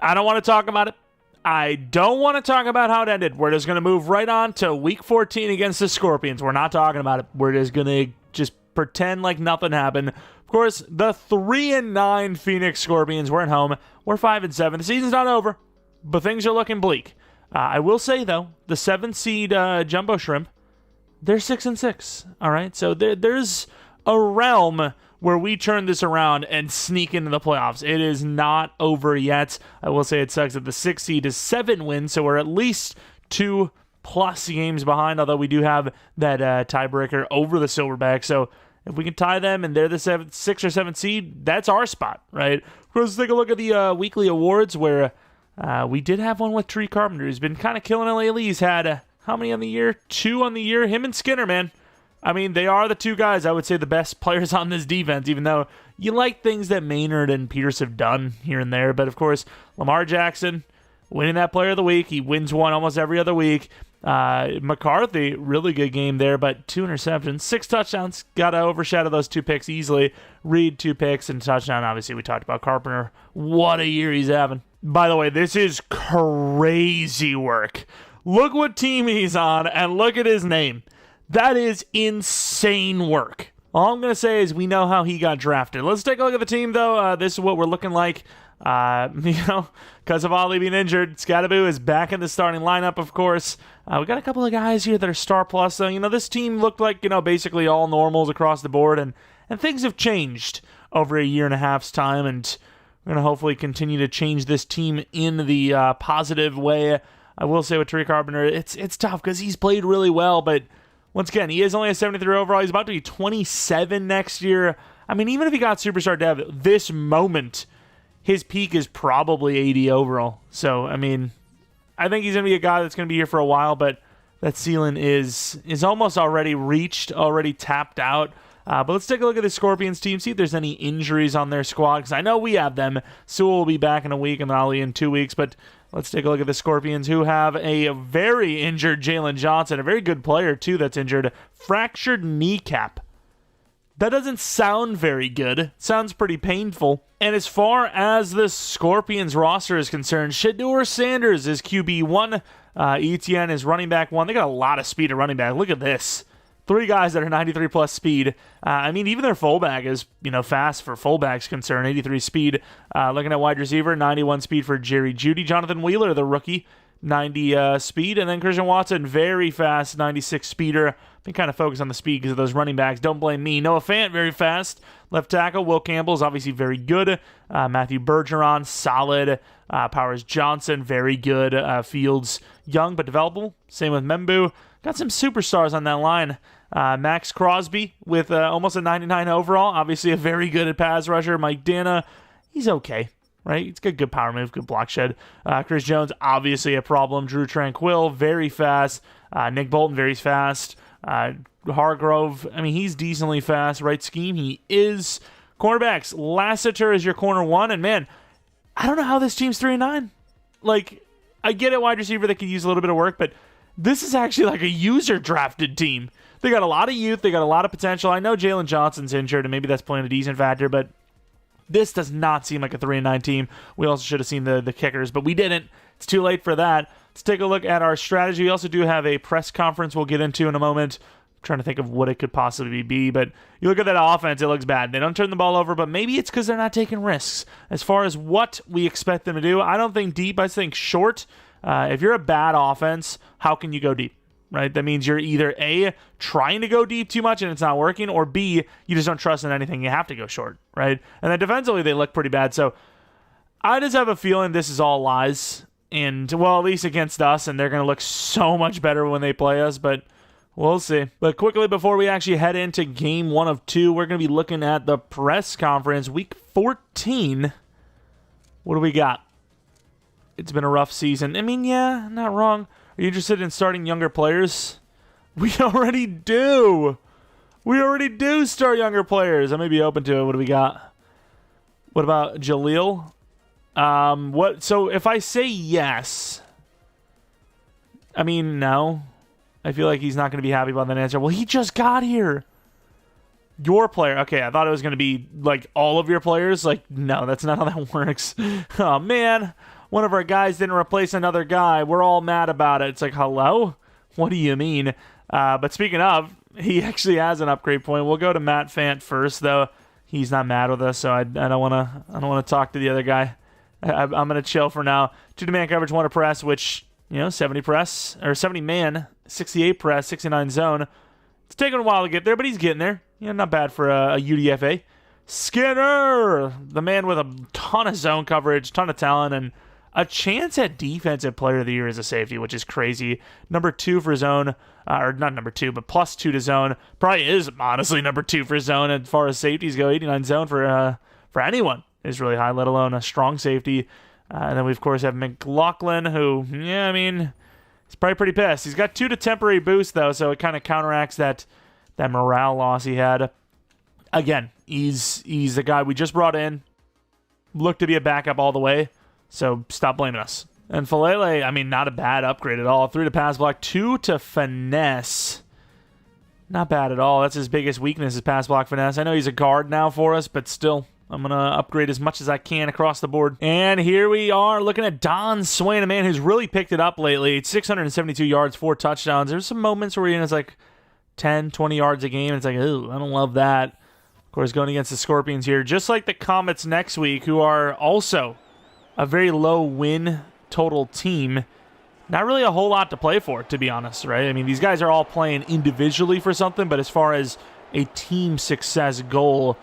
I don't want to talk about it. I don't want to talk about how it ended. We're just going to move right on to Week 14 against the Scorpions. We're not talking about it. We're just going to pretend like nothing happened. Of course, the 3-9 Phoenix Scorpions were at home. We're 5-7. The season's not over, but things are looking bleak. I will say, though, the 7th seed Jumbo Shrimp, they're 6-6. All right, so there's a realm where we turn this around and sneak into the playoffs. It is not over yet. I will say it sucks that the 6th seed is 7 wins, so we're at least 2+ games behind, although we do have that tiebreaker over the Silverbacks. So if we can tie them and they're the 6th or 7th seed, that's our spot, right? Let's take a look at the weekly awards where we did have one with Tree Carpenter, who's been kind of killing it lately. He's had, how many on the year? 2 on the year. Him and Skinner, man. I mean, they are the 2 guys, I would say, the best players on this defense, even though you like things that Maynard and Pierce have done here and there. But, of course, Lamar Jackson winning that Player of the Week. He wins one almost every other week. McCarthy, really good game there, but 2 interceptions, 6 touchdowns. Got to overshadow those 2 picks easily. Reed, 2 picks, and touchdown. Obviously, we talked about Carpenter. What a year he's having. By the way, this is crazy work. Look what team he's on, and look at his name. That is insane work. All I'm going to say is we know how he got drafted. Let's take a look at the team, though. This is what we're looking like. Because of Ali being injured, Scadaboo is back in the starting lineup, of course. We got a couple of guys here that are star plus. So, this team looked like, basically all normals across the board. And things have changed over a year and a half's time. And we're going to hopefully continue to change this team in the positive way. I will say with Tree Carpenter, it's tough because he's played really well, but once again, he is only a 73 overall. He's about to be 27 next year. I mean, even if he got superstar dev, this moment, his peak is probably 80 overall. So, I mean, I think he's going to be a guy that's going to be here for a while, but that ceiling is almost already reached, already tapped out. But let's take a look at the Scorpions team, see if there's any injuries on their squad, because I know we have them. Sewell will be back in a week, and Ali in 2 weeks, but let's take a look at the Scorpions, who have a very injured Jalen Johnson, a very good player, too, that's injured. Fractured kneecap. That doesn't sound very good. It sounds pretty painful. And as far as the Scorpions roster is concerned, Shedeur Sanders is QB1. Etienne is running back 1. They got a lot of speed at running back. Look at this. 3 guys that are 93 plus speed. I mean, even their fullback is, fast for fullback's concern. 83 speed. Looking at wide receiver, 91 speed for Jerry Jeudy. Jonathan Wheeler, the rookie, 90 speed. And then Christian Watson, very fast, 96 speeder. Been kind of focused on the speed because of those running backs. Don't blame me. Noah Fant, very fast. Left tackle, Will Campbell is obviously very good. Matthew Bergeron, solid. Powers Johnson, very good. Fields, young but developable. Same with Membu. Got some superstars on that line. Max Crosby with almost a 99 overall. Obviously a very good at pass rusher. Mike Dana, he's okay, right? He's got good power move, good block shed. Chris Jones, obviously a problem. Drew Tranquil, very fast. Nick Bolton, very fast. Hargrove, I mean, he's decently fast. Right scheme, he is. Cornerbacks, Lassiter is your corner 1. And man, I don't know how this team's 3-9. Like, I get it, wide receiver that could use a little bit of work, but this is actually like a user-drafted team. They got a lot of youth. They got a lot of potential. I know Jalen Johnson's injured, and maybe that's playing a decent factor, but this does not seem like a 3-9 team. We also should have seen the kickers, but we didn't. It's too late for that. Let's take a look at our strategy. We also do have a press conference we'll get into in a moment. I'm trying to think of what it could possibly be, but you look at that offense, it looks bad. They don't turn the ball over, but maybe it's because they're not taking risks. As far as what we expect them to do, I don't think deep. I think short. If you're a bad offense, how can you go deep, right? That means you're either A, trying to go deep too much and it's not working, or B, you just don't trust in anything. You have to go short, right? And then defensively, they look pretty bad. So I just have a feeling this is all lies. And, well, at least against us, and they're going to look so much better when they play us, but we'll see. But quickly, before we actually head into game 1 of 2, we're going to be looking at the press conference, week 14. What do we got? It's been a rough season. I mean, yeah, not wrong. Are you interested in starting younger players? We already do. We already do start younger players. I may be open to it. What do we got? What about Jaleel? So if I say yes, I mean, no. I feel like he's not going to be happy about that answer. Well, he just got here. Your player. Okay, I thought it was going to be like all of your players. Like, no, that's not how that works. Oh, man. one of our guys didn't replace another guy. We're all mad about it. It's like, hello? What do you mean? But speaking of, he actually has an upgrade point. We'll go to Matt Fant first, though. He's not mad with us, so I don't want to talk to the other guy. I'm going to chill for now. 2-man coverage, 1 to press, which, 70 press, or 70 man, 68 press, 69 zone. It's taking a while to get there, but he's getting there. Not bad for a UDFA. Skinner, the man with a ton of zone coverage, ton of talent, and a chance at Defensive Player of the Year as a safety, which is crazy. Number 2 for zone, or not number 2, but +2 to zone. Probably is, honestly, number 2 for zone as far as safeties go. 89 zone for anyone is really high, let alone a strong safety. And then we, of course, have McLaughlin, who, he's probably pretty pissed. He's got 2 to temporary boost, though, so it kind of counteracts that morale loss he had. Again, he's the guy we just brought in. Looked to be a backup all the way, so stop blaming us. And Falele, not a bad upgrade at all. 3 to pass block, 2 to finesse. Not bad at all. That's his biggest weakness is pass block finesse. I know he's a guard now for us, but still, I'm going to upgrade as much as I can across the board. And here we are looking at Don Swain, a man who's really picked it up lately. It's 672 yards, 4 touchdowns. There's some moments where it's like 10, 20 yards a game. It's like, ooh, I don't love that. Of course, going against the Scorpions here, just like the Comets next week, who are also a very low win total team. Not really a whole lot to play for, to be honest, right? These guys are all playing individually for something, but as far as a team success goal,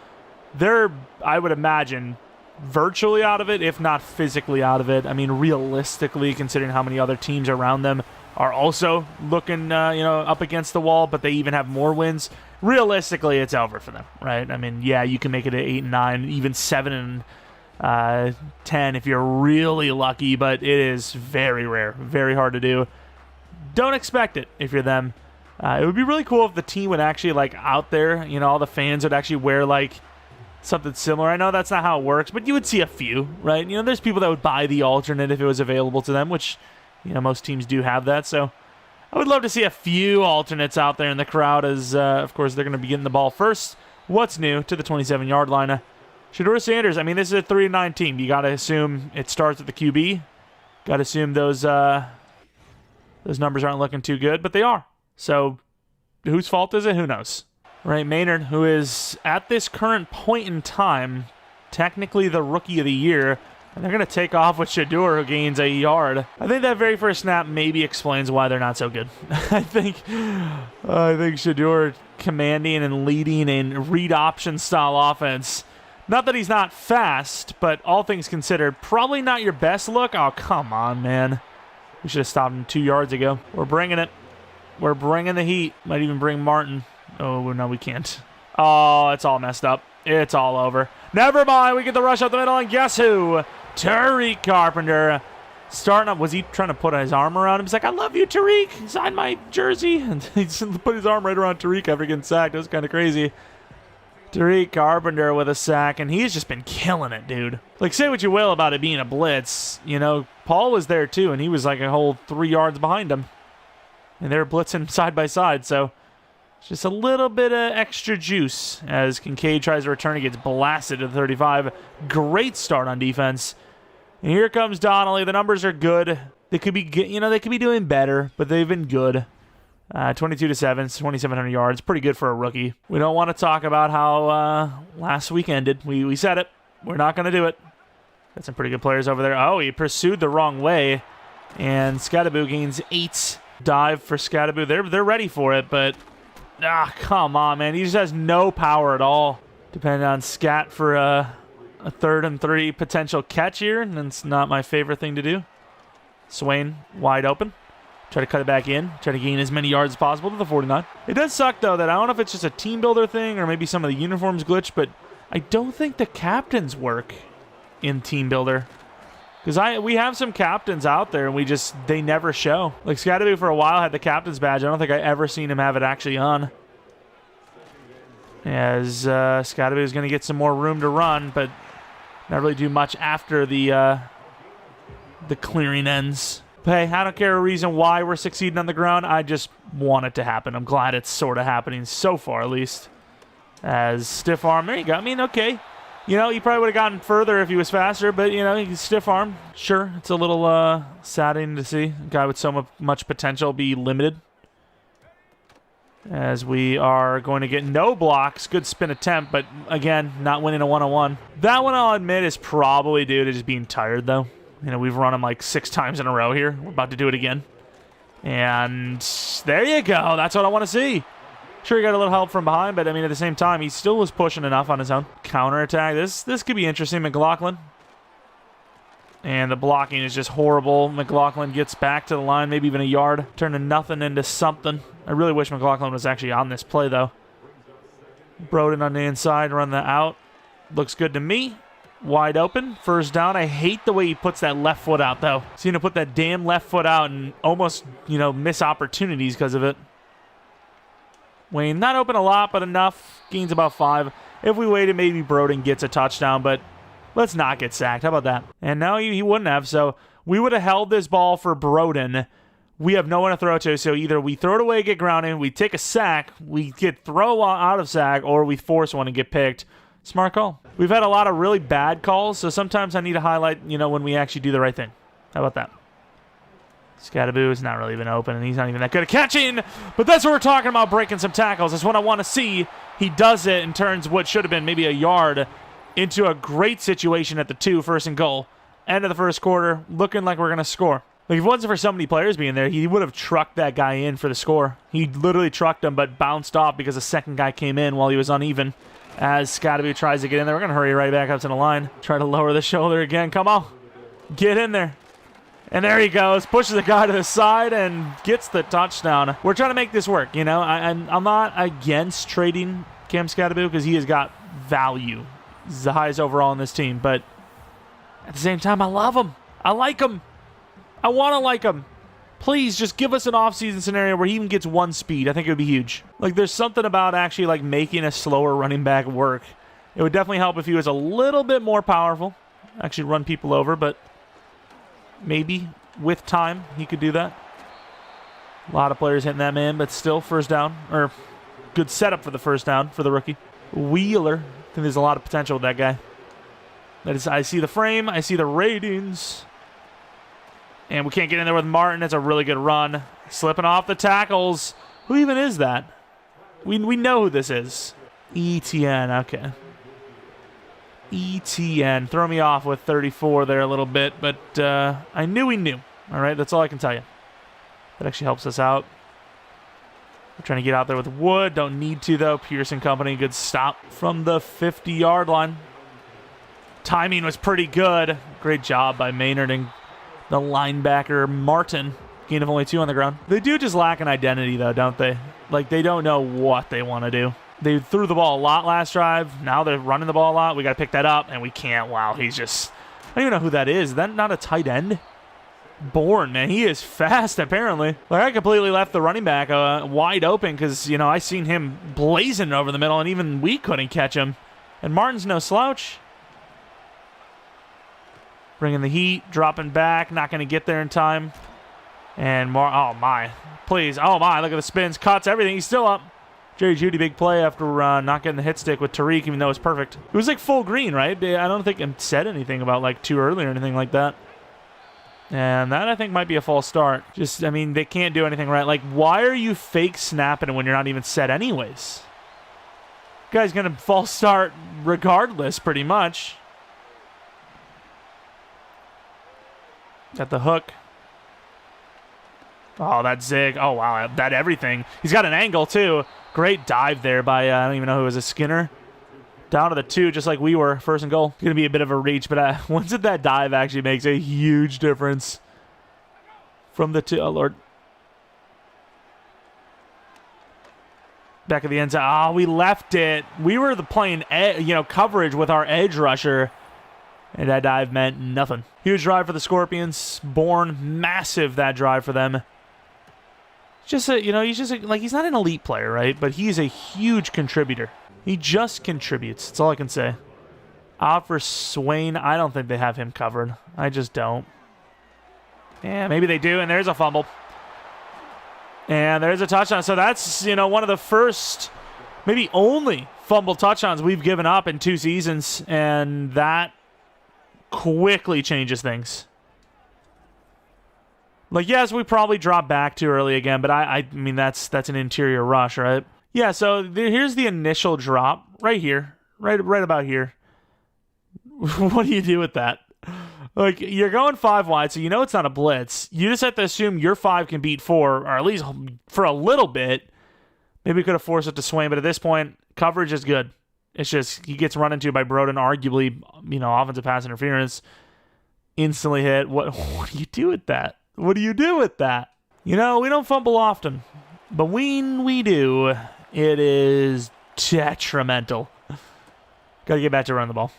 they're, I would imagine, virtually out of it, if not physically out of it. Realistically, considering how many other teams around them are also looking, up against the wall, but they even have more wins. Realistically, it's over for them, right? Yeah, you can make it 8 and 9, even 7 and 10 if you're really lucky, but it is very rare, very hard to do. Don't expect it if you're them. It would be really cool if the team would actually, out there, all the fans would actually wear, something similar. I know that's not how it works, but you would see a few, right? There's people that would buy the alternate if it was available to them, which, most teams do have that, so I would love to see a few alternates out there in the crowd as, of course, they're going to be getting the ball first. What's new to the 27-yard line? Shedeur Sanders, this is a 3-9 team. You got to assume it starts at the QB. Got to assume those numbers aren't looking too good, but they are. So whose fault is it? Who knows? Right, Maynard, who is at this current point in time technically the Rookie of the Year, and they're going to take off with Shedeur, who gains a yard. I think that very first snap maybe explains why they're not so good. I think Shedeur commanding and leading a read option style offense. Not that he's not fast, but all things considered, probably not your best look. Oh, come on, man. We should have stopped him 2 yards ago. We're bringing it. We're bringing the heat. Might even bring Martin. Oh, no, we can't. Oh, it's all messed up. It's all over. Never mind. We get the rush up the middle, and guess who? Tariq Carpenter. Starting up. Was he trying to put his arm around him? He's like, I love you, Tariq. Sign my jersey. And he just put his arm right around Tariq after getting sacked. It was kind of crazy. Tariq Carpenter with a sack, and he's just been killing it, dude. Say what you will about it being a blitz. Paul was there, too, and he was a whole 3 yards behind him. And they were blitzing side by side, so just a little bit of extra juice as Kincaid tries to return. He gets blasted to the 35. Great start on defense. And here comes Donnelly. The numbers are good. They could be, they could be doing better, but they've been good. 22-7, 2,700 yards. Pretty good for a rookie. We don't want to talk about how last week ended. We said it. We're not going to do it. Got some pretty good players over there. Oh, he pursued the wrong way. And Scadaboo gains 8. Dive for Scadaboo. They're ready for it, but come on, man. He just has no power at all. Depending on Scat for a 3rd and 3 potential catch here, and it's not my favorite thing to do. Swain wide open. Try to cut it back in. Try to gain as many yards as possible to the 49. It does suck, though, that I don't know if it's just a team builder thing or maybe some of the uniforms glitch, but I don't think the captains work in team builder. Because we have some captains out there, and they never show. Scadaboo for a while had the captain's badge. I don't think I ever seen him have it actually on. As Scadaboo is going to get some more room to run, but not really do much after the clearing ends. But hey, I don't care a reason why we're succeeding on the ground. I just want it to happen. I'm glad it's sort of happening so far, at least. As stiff arm, there you go. Okay. You know, he probably would have gotten further if he was faster, but, you know, he can stiff arm. Sure, it's a little saddening to see a guy with so much potential be limited. As we are going to get no blocks. Good spin attempt, but again, not winning a one-on-one. That one, I'll admit, is probably due to just being tired, though. You know, we've run him like 6 times in a row here. We're about to do it again. And there you go. That's what I want to see. Sure, he got a little help from behind, but I mean, at the same time, he still was pushing enough on his own. Counterattack. This could be interesting. McLaughlin. And the blocking is just horrible. McLaughlin gets back to the line, maybe even a yard, turning nothing into something. I really wish McLaughlin was actually on this play, though. Broden on the inside, run that out. Looks good to me. Wide open, first down. I hate the way he puts that left foot out, though. Seeing him put that damn left foot out and almost, you know, miss opportunities because of it. Wayne, not open a lot, but enough. Gains about 5. If we waited, maybe Broden gets a touchdown, but let's not get sacked. How about that? And no, he wouldn't have, so we would have held this ball for Broden. We have no one to throw to, so either we throw it away, get grounded, we take a sack, we get throw out of sack, or we force one and get picked. Smart call. We've had a lot of really bad calls, so sometimes I need to highlight, you know, when we actually do the right thing. How about that? Scattaboo is not really even open, and he's not even that good at catching, but that's what we're talking about, breaking some tackles. That's what I want to see. He does it and turns what should have been maybe a yard into a great situation at the 2, 1st and goal. End of the first quarter, looking like we're going to score. Like, if it wasn't for so many players being there, he would have trucked that guy in for the score. He literally trucked him, but bounced off because a second guy came in while he was uneven. As Scottaboo tries to get in there, we're going to hurry right back up to the line. Try to lower the shoulder again. Come on. Get in there. And there he goes. Pushes the guy to the side and gets the touchdown. We're trying to make this work, you know. I'm not against trading Cam Scottaboo because he has got value. He's the highest overall in this team. But at the same time, I love him. I like him. I want to like him. Please just give us an off-season scenario where he even gets 1 speed. I think it would be huge. Like, there's something about actually, like, making a slower running back work. It would definitely help if he was a little bit more powerful. Actually run people over, but maybe with time he could do that. A lot of players hitting that man, but still first down. Or good setup for the first down for the rookie. Wheeler. I think there's a lot of potential with that guy. That is, I see the frame. I see the ratings. And we can't get in there with Martin. It's a really good run. Slipping off the tackles. Who even is that? We know who this is. ETN, okay. ETN. Throw me off with 34 there a little bit, but I knew we knew. All right, that's all I can tell you. That actually helps us out. We're trying to get out there with Wood. Don't need to, though. Pearson Company, good stop from the 50-yard line. Timing was pretty good. Great job by Maynard and the linebacker, Martin. Gain of only 2 on the ground. They do just lack an identity, though, don't they? Like, they don't know what they want to do. They threw the ball a lot last drive. Now they're running the ball a lot. We got to pick that up, and we can't. Wow, he's just... I don't even know who that is. Is that not a tight end? Bourne, man. He is fast, apparently. Like, I completely left the running back wide open because, you know, I seen him blazing over the middle, and even we couldn't catch him. And Martin's no slouch. Bringing the heat, dropping back, not going to get there in time. And more, oh my, please, oh my, look at the spins, cuts, everything. He's still up. Jerry Jeudy, big play after not getting the hit stick with Tariq, even though it's perfect. It was like full green, right? I don't think it said anything about like too early or anything like that. And that, I think, might be a false start. Just, I mean, they can't do anything right. Like, why are you fake snapping when you're not even set anyways? Guy's going to false start regardless, pretty much. Got the hook. Oh, that zig. Oh, wow. That everything. He's got an angle, too. Great dive there by, I don't even know who it was, a Skinner. Down to the 2, just like we were. 1st and goal. It's going to be a bit of a reach, but once that dive actually makes a huge difference. From the 2. Oh, Lord. Back of the end zone. Oh, we left it. We were playing, coverage with our edge rusher. And that dive meant nothing. Huge drive for the Scorpions. Bourne, massive that drive for them. Just he's not an elite player, right? But he's a huge contributor. He just contributes. That's all I can say. Out for Swain. I don't think they have him covered. I just don't. Yeah, maybe they do. And there's a fumble. And there's a touchdown. So that's, one of the first, maybe only fumble touchdowns we've given up in 2 seasons, and that quickly changes things. Like, yes, we probably dropped back too early again, but I mean, that's an interior rush, right? Yeah, so here's the initial drop right here, right about here. What do you do with that? Like, you're going 5 wide, so you know it's not a blitz. You just have to assume your 5 can beat 4, or at least for a little bit. Maybe we could have forced it to Swain, but at this point, coverage is good. It's just he gets run into by Broden, arguably, offensive pass interference. Instantly hit. What do you do with that? What do you do with that? We don't fumble often, but when we do, it is detrimental. Got to get back to running the ball.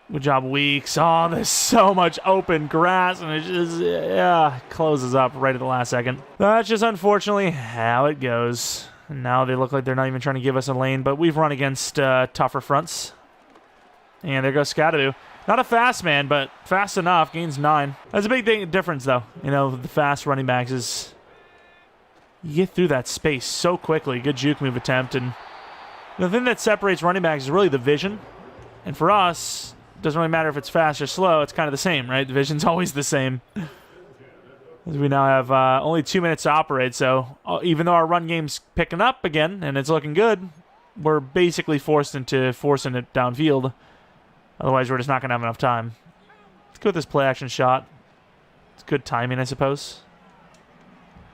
Good job, Weeks. Oh, there's so much open grass, and it just, closes up right at the last second. That's just unfortunately how it goes. Now they look like they're not even trying to give us a lane, but we've run against tougher fronts. And there goes Scatadoo. Not a fast man, but fast enough. Gains 9. That's a big difference, though. The fast running backs is you get through that space so quickly. Good juke move attempt. And the thing that separates running backs is really the vision. And for us, it doesn't really matter if it's fast or slow. It's kind of the same, right? The vision's always the same. We now have only 2 minutes to operate, so even though our run game's picking up again and it's looking good, we're basically forcing it downfield. Otherwise, we're just not going to have enough time. Let's go with this play-action shot. It's good timing, I suppose.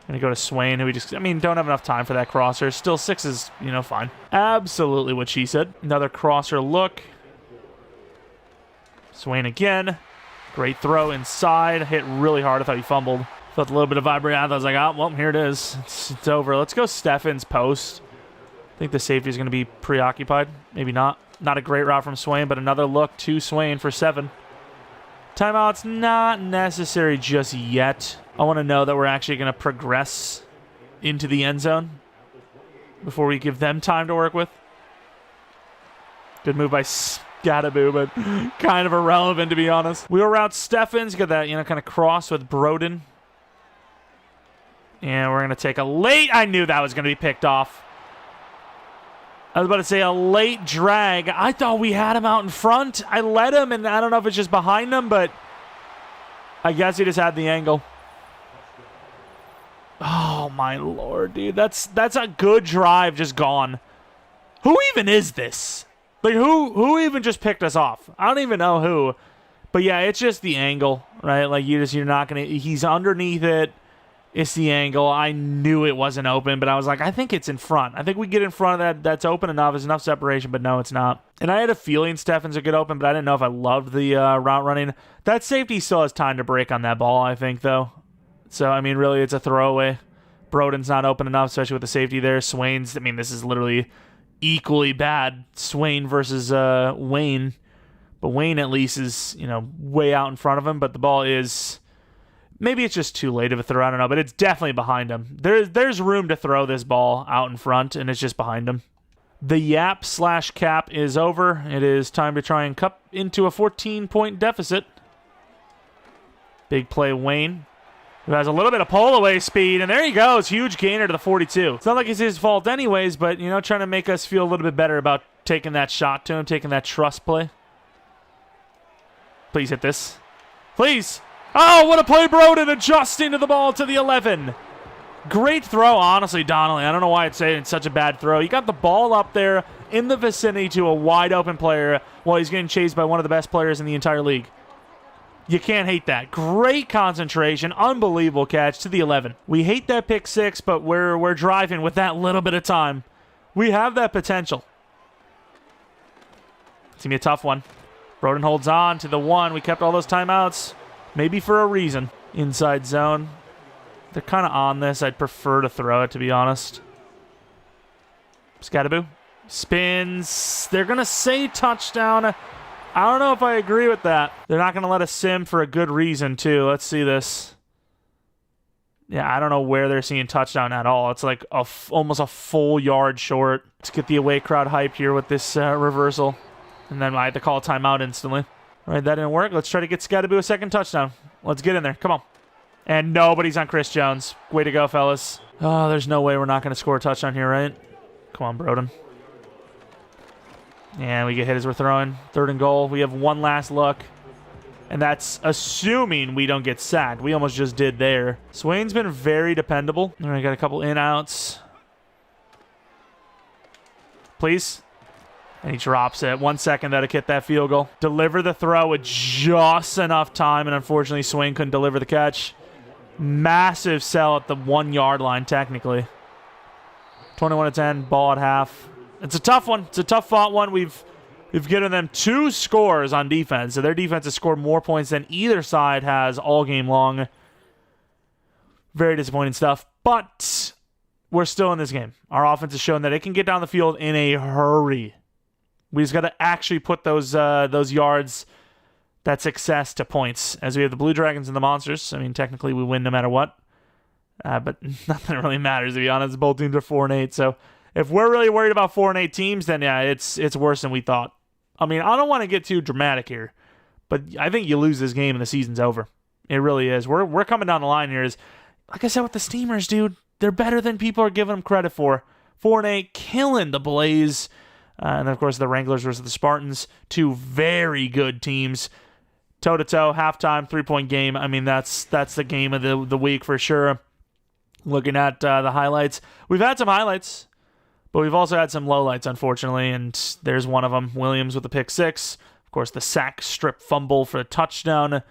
Going to go to Swain, who we don't have enough time for that crosser. Still 6 is, fine. Absolutely what she said. Another crosser look. Swain again. Great throw inside. Hit really hard. I thought he fumbled. Felt a little bit of vibration. I was like, oh, well, here it is. It's over. Let's go Steffen's post. I think the safety is going to be preoccupied. Maybe not. Not a great route from Swain, but another look to Swain for 7. Timeout's not necessary just yet. I want to know that we're actually going to progress into the end zone before we give them time to work with. Good move by Scatadoo, but kind of irrelevant, to be honest. Wheel route Steffens. Got that, kind of cross with Broden. And we're going to take a late... I knew that was going to be picked off. I was about to say a late drag. I thought we had him out in front. I let him, and I don't know if it's just behind him, but I guess he just had the angle. Oh, my Lord, dude. That's a good drive just gone. Who even is this? Like, who even just picked us off? I don't even know who. But, yeah, it's just the angle, right? Like, you're not going to... He's underneath it. It's the angle. I knew it wasn't open, but I was like, I think it's in front. I think we get in front of that. That's open enough. There's enough separation, but no, it's not. And I had a feeling Steffens would get open, but I didn't know if I loved the route running. That safety still has time to break on that ball, I think, though. So, really, it's a throwaway. Broden's not open enough, especially with the safety there. Swain's, this is literally equally bad. Swain versus Wayne. But Wayne, at least, is, way out in front of him, but the ball is... Maybe it's just too late of a throw. I don't know, but it's definitely behind him. There's room to throw this ball out in front, and it's just behind him. The yap/cap is over. It is time to try and cut into a 14-point deficit. Big play, Wayne, who has a little bit of pull-away speed, and there he goes. Huge gainer to the 42. It's not like it's his fault anyways, but, trying to make us feel a little bit better about taking that shot to him, taking that trust play. Please hit this. Please. Oh, what a play, Broden, adjusting to the ball to the 11. Great throw, honestly, Donnelly. I don't know why it's saying it's such a bad throw. You got the ball up there in the vicinity to a wide-open player while he's getting chased by one of the best players in the entire league. You can't hate that. Great concentration, unbelievable catch to the 11. We hate that pick 6, but we're driving with that little bit of time. We have that potential. It's going to be a tough one. Broden holds on to the 1. We kept all those timeouts. Maybe for a reason. Inside zone. They're kind of on this. I'd prefer to throw it, to be honest. Scatadoo. Spins. They're going to say touchdown. I don't know if I agree with that. They're not going to let us sim for a good reason, too. Let's see this. Yeah, I don't know where they're seeing touchdown at all. It's like almost a full yard short. Let's get the away crowd hyped here with this reversal. And then I had to call a timeout instantly. All right, that didn't work. Let's try to get Scatadoo a second touchdown. Let's get in there. Come on. And nobody's on Chris Jones. Way to go, fellas. Oh, there's no way we're not going to score a touchdown here, right? Come on, Broden. And we get hit as we're throwing. 3rd and goal. We have one last look. And that's assuming we don't get sacked. We almost just did there. Swain's been very dependable. All right, got a couple in-outs. Please. And he drops it. 1 second, that'll hit that field goal. Deliver the throw with just enough time, and unfortunately, Swain couldn't deliver the catch. Massive sell at the 1 yard line, technically. 21-10, ball at half. It's a tough one. It's a tough fought one. We've given them 2 scores on defense, so their defense has scored more points than either side has all game long. Very disappointing stuff, but we're still in this game. Our offense has shown that it can get down the field in a hurry. We just got to actually put those yards, that success, to points. As we have the Blue Dragons and the Monsters. I mean, technically we win no matter what, but nothing really matters, to be honest. Both teams are 4-8, so if we're really worried about 4-8 teams, then yeah, it's worse than we thought. I mean, I don't want to get too dramatic here, but I think you lose this game and the season's over. It really is. We're coming down the line here. Is like I said with the Steamers, dude. They're better than people are giving them credit for. 4-8, killing the Blaze, and then of course the Wranglers versus the Spartans. 2 very good teams, toe to toe, halftime, 3-point game. I mean, that's the game of the week for sure. Looking at the highlights, we've had some highlights. But we've also had some lowlights, unfortunately, and there's one of them. Williams with the pick 6. Of course, the sack strip fumble for a touchdown.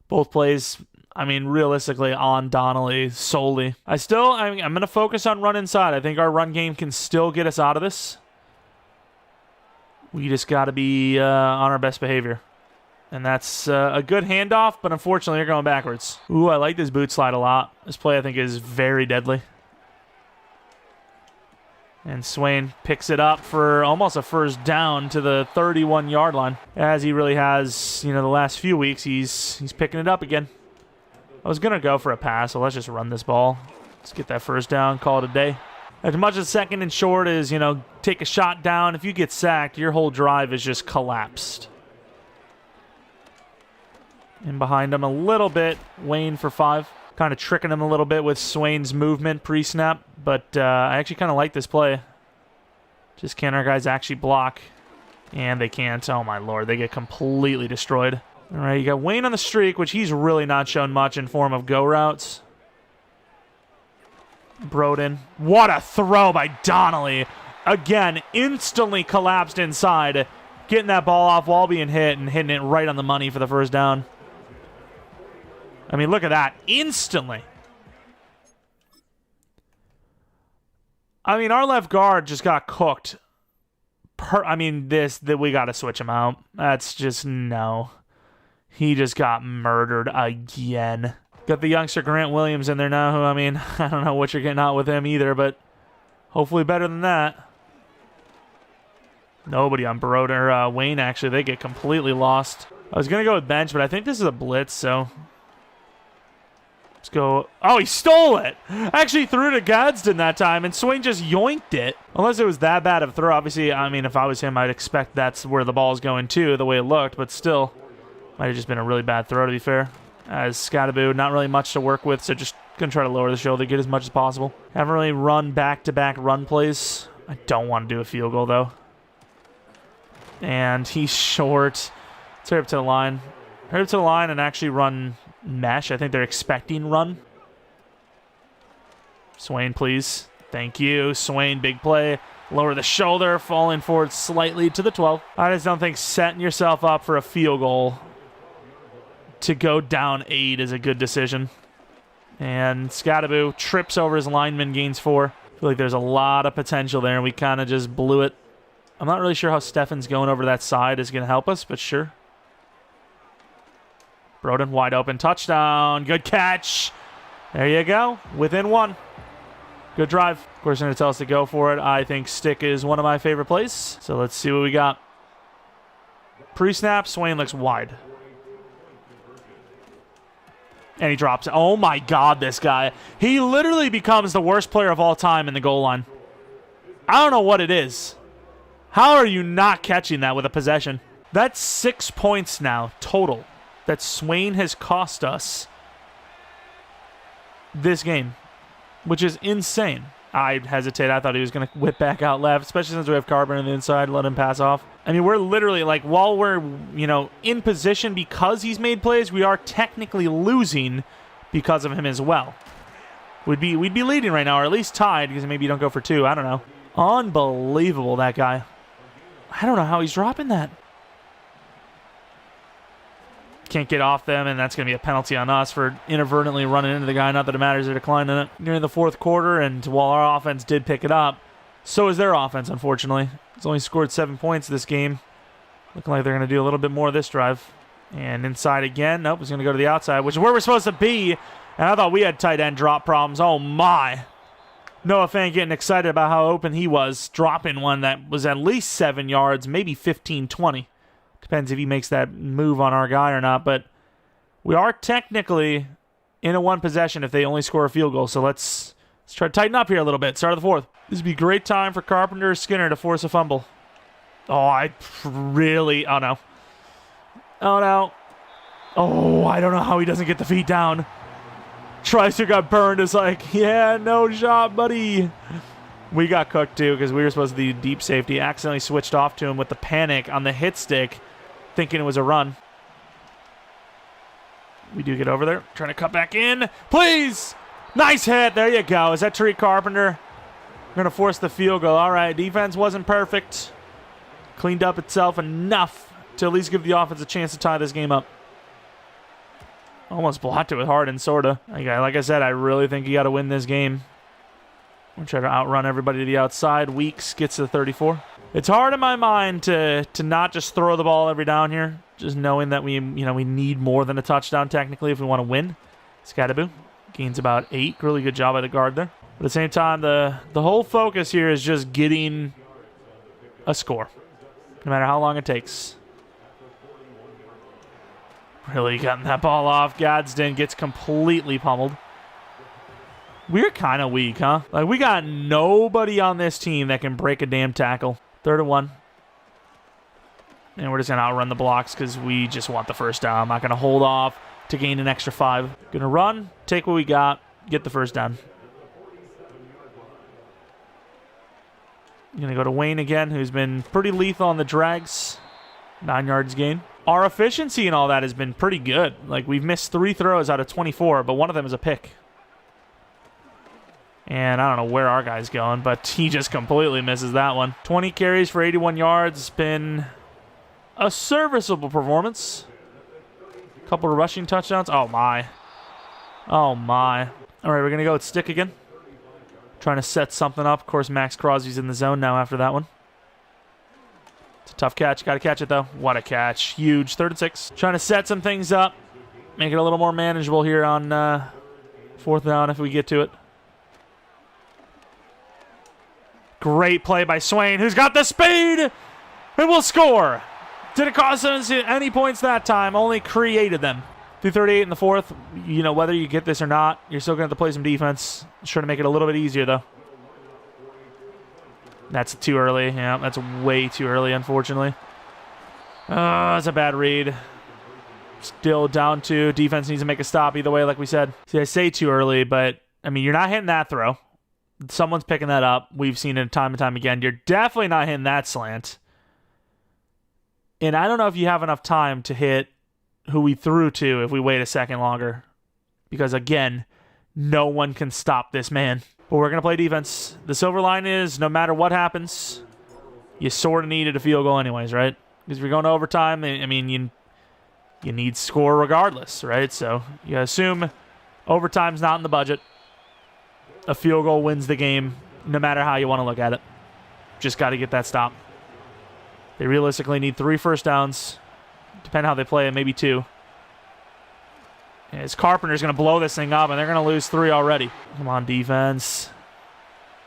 Both plays, I mean, realistically, on Donnelly solely. I'm going to focus on run inside. I think our run game can still get us out of this. We just got to be on our best behavior. And that's a good handoff, but unfortunately, you're going backwards. Ooh, I like this boot slide a lot. This play, I think, is very deadly. And Swain picks it up for almost a first down to the 31-yard line. As he really has, the last few weeks, he's picking it up again. I was going to go for a pass, so let's just run this ball. Let's get that first down, call it a day. As much as 2nd and short is, take a shot down, if you get sacked, your whole drive is just collapsed. And behind him a little bit, Wayne for 5. Kind of tricking him a little bit with Swain's movement pre-snap, but I actually kind of like this play. Just can our guys actually block? And they can't. Oh, my Lord. They get completely destroyed. All right, you got Wayne on the streak, which he's really not shown much in form of go routes. Broden. What a throw by Donnelly. Again, instantly collapsed inside. Getting that ball off while being hit and hitting it right on the money for the first down. I mean, look at that. Instantly. I mean, our left guard just got cooked. We got to switch him out. That's just, no. He just got murdered again. Got the youngster Grant Williams in there now, who, I mean, I don't know what you're getting out with him either, but hopefully better than that. Nobody on Broden or Wayne, actually. They get completely lost. I was going to go with bench, but I think this is a blitz, so let's go. Oh, he stole it. Actually threw it to Gadsden that time, and Swain just yoinked it. Unless it was that bad of a throw. Obviously, I mean, if I was him, I'd expect that's where the ball's going to, the way it looked, but still, might have just been a really bad throw, to be fair. As Scattaboo, not really much to work with, so just going to try to lower the shoulder, get as much as possible. Haven't really run back-to-back run plays. I don't want to do a field goal, though. And he's short. Let's hurry up to the line. Hurry up to the line and actually run mesh. I think they're expecting run. Swain, please. Thank you. Swain, big play. Lower the shoulder, falling forward slightly to the 12. I just don't think setting yourself up for a field goal to go down 8 is a good decision. And Scattaboo trips over his lineman, gains 4. I feel like there's a lot of potential there, and we kind of just blew it. I'm not really sure how Stefan's going over that side is going to help us, but sure. Broden, wide open, touchdown. Good catch. There you go. Within 1. Good drive. Of course, they're going to tell us to go for it. I think stick is one of my favorite plays. So let's see what we got. Pre-snap, Swain looks wide. And he drops it. Oh, my God, this guy. He literally becomes the worst player of all time in the goal line. I don't know what it is. How are you not catching that with a possession? That's 6 points now, total, that Swain has cost us this game, which is insane. I hesitate. I thought he was going to whip back out left, especially since we have Carpenter on the inside. Let him pass off. I mean, we're literally, like, while we're, you know, in position because he's made plays, we are technically losing because of him as well. We'd be leading right now, or at least tied, because maybe you don't go for 2. I don't know. Unbelievable, that guy. I don't know how he's dropping that. Can't get off them, and that's going to be a penalty on us for inadvertently running into the guy. Not that it matters, they're declining it. Near the fourth quarter, and while our offense did pick it up, so is their offense, unfortunately. It's only scored 7 points this game. Looking like they're going to do a little bit more this drive. And inside again. Nope, he's going to go to the outside, which is where we're supposed to be. And I thought we had tight end drop problems. Oh, my. Noah Fant getting excited about how open he was, dropping one that was at least 7 yards, maybe 15, 20. Depends if he makes that move on our guy or not, but we are technically in a 1 possession if they only score a field goal. So let's try to tighten up here a little bit. Start of the 4th. This would be a great time for Carpenter or Skinner to force a fumble. Oh, oh no. Oh no. Oh, I don't know how he doesn't get the feet down. Tries to got burned. Is like, yeah, no shot, buddy. We got cooked too because we were supposed to be deep safety. Accidentally switched off to him with the panic on the hit stick, thinking it was a run. We do get over there. Trying to cut back in. Please! Nice hit. There you go. Is that Tariq Carpenter? We're going to force the field goal. All right, defense wasn't perfect. Cleaned up itself enough to at least give the offense a chance to tie this game up. Almost blocked it with Harden, sort of. Like I said, I really think you got to win this game. We'll try to outrun everybody to the outside. Weeks gets to 34. It's hard in my mind to not just throw the ball every down here, just knowing that we need more than a touchdown technically if we want to win. Scadaboo gains about 8. Really good job by the guard there. But at the same time, the whole focus here is just getting a score, no matter how long it takes. Really cutting that ball off. Gadsden gets completely pummeled. We're kind of weak, huh? Like, we got nobody on this team that can break a damn tackle. 3rd and 1. And we're just going to outrun the blocks because we just want the first down. I'm not going to hold off to gain an extra 5. Going to run, take what we got, get the first down. Going to go to Wayne again, who's been pretty lethal on the drags. 9 yards gain. Our efficiency and all that has been pretty good. Like, we've missed 3 throws out of 24, but one of them is a pick. And I don't know where our guy's going, but he just completely misses that one. 20 carries for 81 yards. It's been a serviceable performance. A couple of rushing touchdowns. Oh, my. Oh, my. All right, we're going to go with stick again. Trying to set something up. Of course, Max Crosby's in the zone now after that one. It's a tough catch. Got to catch it, though. What a catch. Huge. 3rd and 6. Trying to set some things up. Make it a little more manageable here on 4th down if we get to it. Great play by Swain, who's got the speed and will score. Didn't cost us any points that time, only created them. 2:38 in the 4th. You know, whether you get this or not, you're still going to have to play some defense. Just trying to make it a little bit easier, though. That's too early. Yeah, that's way too early, unfortunately. That's a bad read. Still down 2. Defense needs to make a stop either way, like we said. See, I say too early, but, I mean, you're not hitting that throw. Someone's picking that up. We've seen it time and time again. You're definitely not hitting that slant. And I don't know if you have enough time to hit who we threw to if we wait a second longer. Because, again, no one can stop this man. But we're going to play defense. The silver line is, no matter what happens, you sort of needed a field goal anyways, right? Because if you're going to overtime, I mean, you need score regardless, right? So you assume overtime's not in the budget. A field goal wins the game, no matter how you want to look at it. Just got to get that stop. They realistically need 3 first downs. Depending how they play it, maybe 2. As Carpenter's going to blow this thing up, and they're going to lose 3 already. Come on, defense.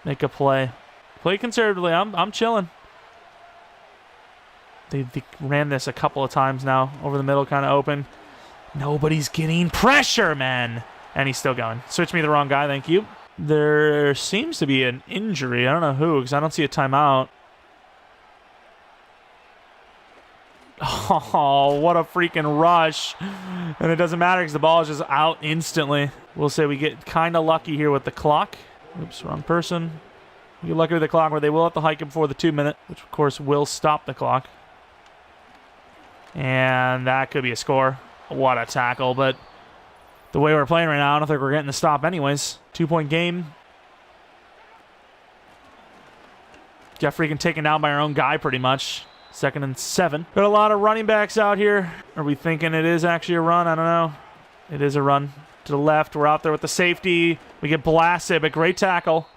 Make a play. Play conservatively. I'm chilling. They ran this a couple of times now. Over the middle, kind of open. Nobody's getting pressure, man. And he's still going. Switch me the wrong guy, thank you. There seems to be an injury. I don't know who, because I don't see a timeout. Oh, what a freaking rush. And it doesn't matter because the ball is just out instantly. We'll say we get kind of lucky here with the clock. Oops, wrong person. You're lucky with the clock where they will have to hike it before the 2-minute, which of course will stop the clock. And that could be a score. What a tackle, but the way we're playing right now, I don't think we're getting the stop anyways. 2-point game. Got freaking taken down by our own guy pretty much. 2nd and 7. Got a lot of running backs out here. Are we thinking it is actually a run? I don't know. It is a run. To the left, we're out there with the safety. We get blasted, but great tackle.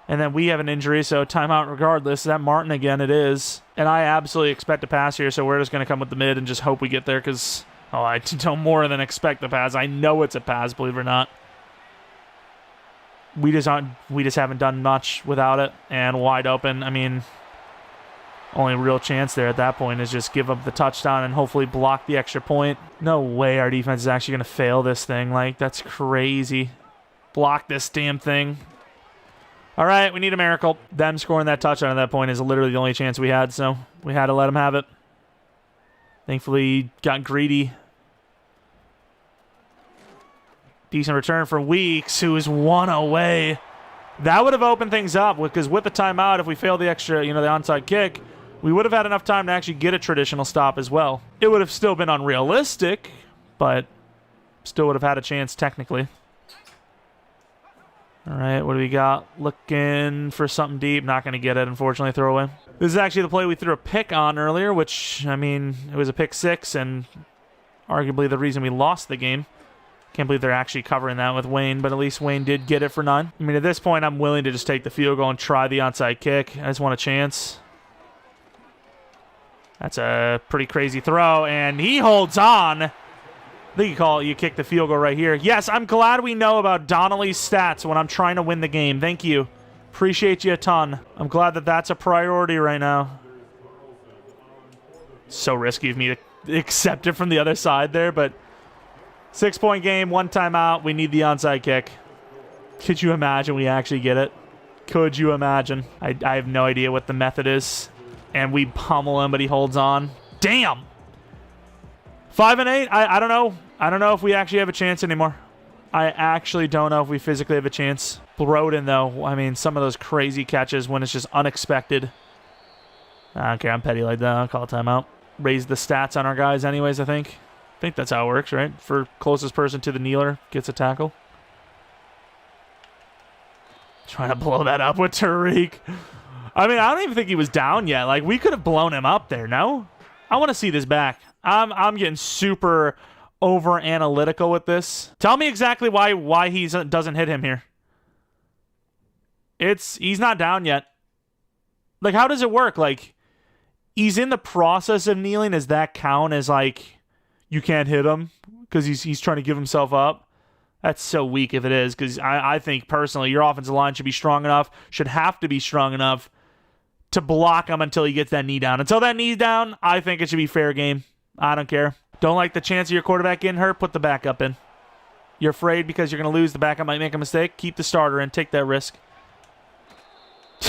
And then we have an injury, so timeout regardless. Is that Martin again? It is. And I absolutely expect a pass here, so we're just going to come with the mid and just hope we get there because, oh, I don't more than expect the pass. I know it's a pass, believe it or not. We just haven't done much without it. And wide open, I mean, only real chance there at that point is just give up the touchdown and hopefully block the extra point. No way our defense is actually going to fail this thing. Like, that's crazy. Block this damn thing. All right, we need a miracle. Them scoring that touchdown at that point is literally the only chance we had, so we had to let them have it. Thankfully, got greedy. Decent return for Weeks, who is 1 away. That would have opened things up, because with the timeout, if we fail the extra, the onside kick, we would have had enough time to actually get a traditional stop as well. It would have still been unrealistic, but still would have had a chance technically. All right, what do we got? Looking for something deep. Not going to get it, unfortunately, throwaway. This is actually the play we threw a pick on earlier, which, I mean, it was a pick 6 and arguably the reason we lost the game. Can't believe they're actually covering that with Wayne, but at least Wayne did get it for 9. I mean, at this point, I'm willing to just take the field goal and try the onside kick. I just want a chance. That's a pretty crazy throw, and he holds on. I think you kick the field goal right here. Yes, I'm glad we know about Donnelly's stats when I'm trying to win the game. Thank you. Appreciate you a ton. I'm glad that that's a priority right now. So risky of me to accept it from the other side there, but 6-point game, 1 timeout. We need the onside kick. Could you imagine we actually get it? Could you imagine? I have no idea what the method is. And we pummel him, but he holds on. Damn! 5 and 8. I don't know. I don't know if we actually have a chance anymore. I actually don't know if we physically have a chance. Broden, though, I mean, some of those crazy catches when it's just unexpected. I don't care. I'm petty like that. I'll call a timeout. Raise the stats on our guys anyways, I think. I think that's how it works, right? For closest person to the kneeler gets a tackle. Trying to blow that up with Tariq. I mean, I don't even think he was down yet. Like, we could have blown him up there, no? I want to see this back. I'm getting super over-analytical with this. Tell me exactly why he doesn't hit him here. He's not down yet. Like, how does it work? Like, he's in the process of kneeling. Does that count as, like, you can't hit him because he's trying to give himself up? That's so weak if it is, because I think, personally, your offensive line should be strong enough, should have to be strong enough to block him until he gets that knee down. Until that knee's down, I think it should be fair game. I don't care. Don't like the chance of your quarterback getting hurt? Put the backup in. You're afraid because you're going to lose, the backup might make a mistake? Keep the starter in. Take that risk.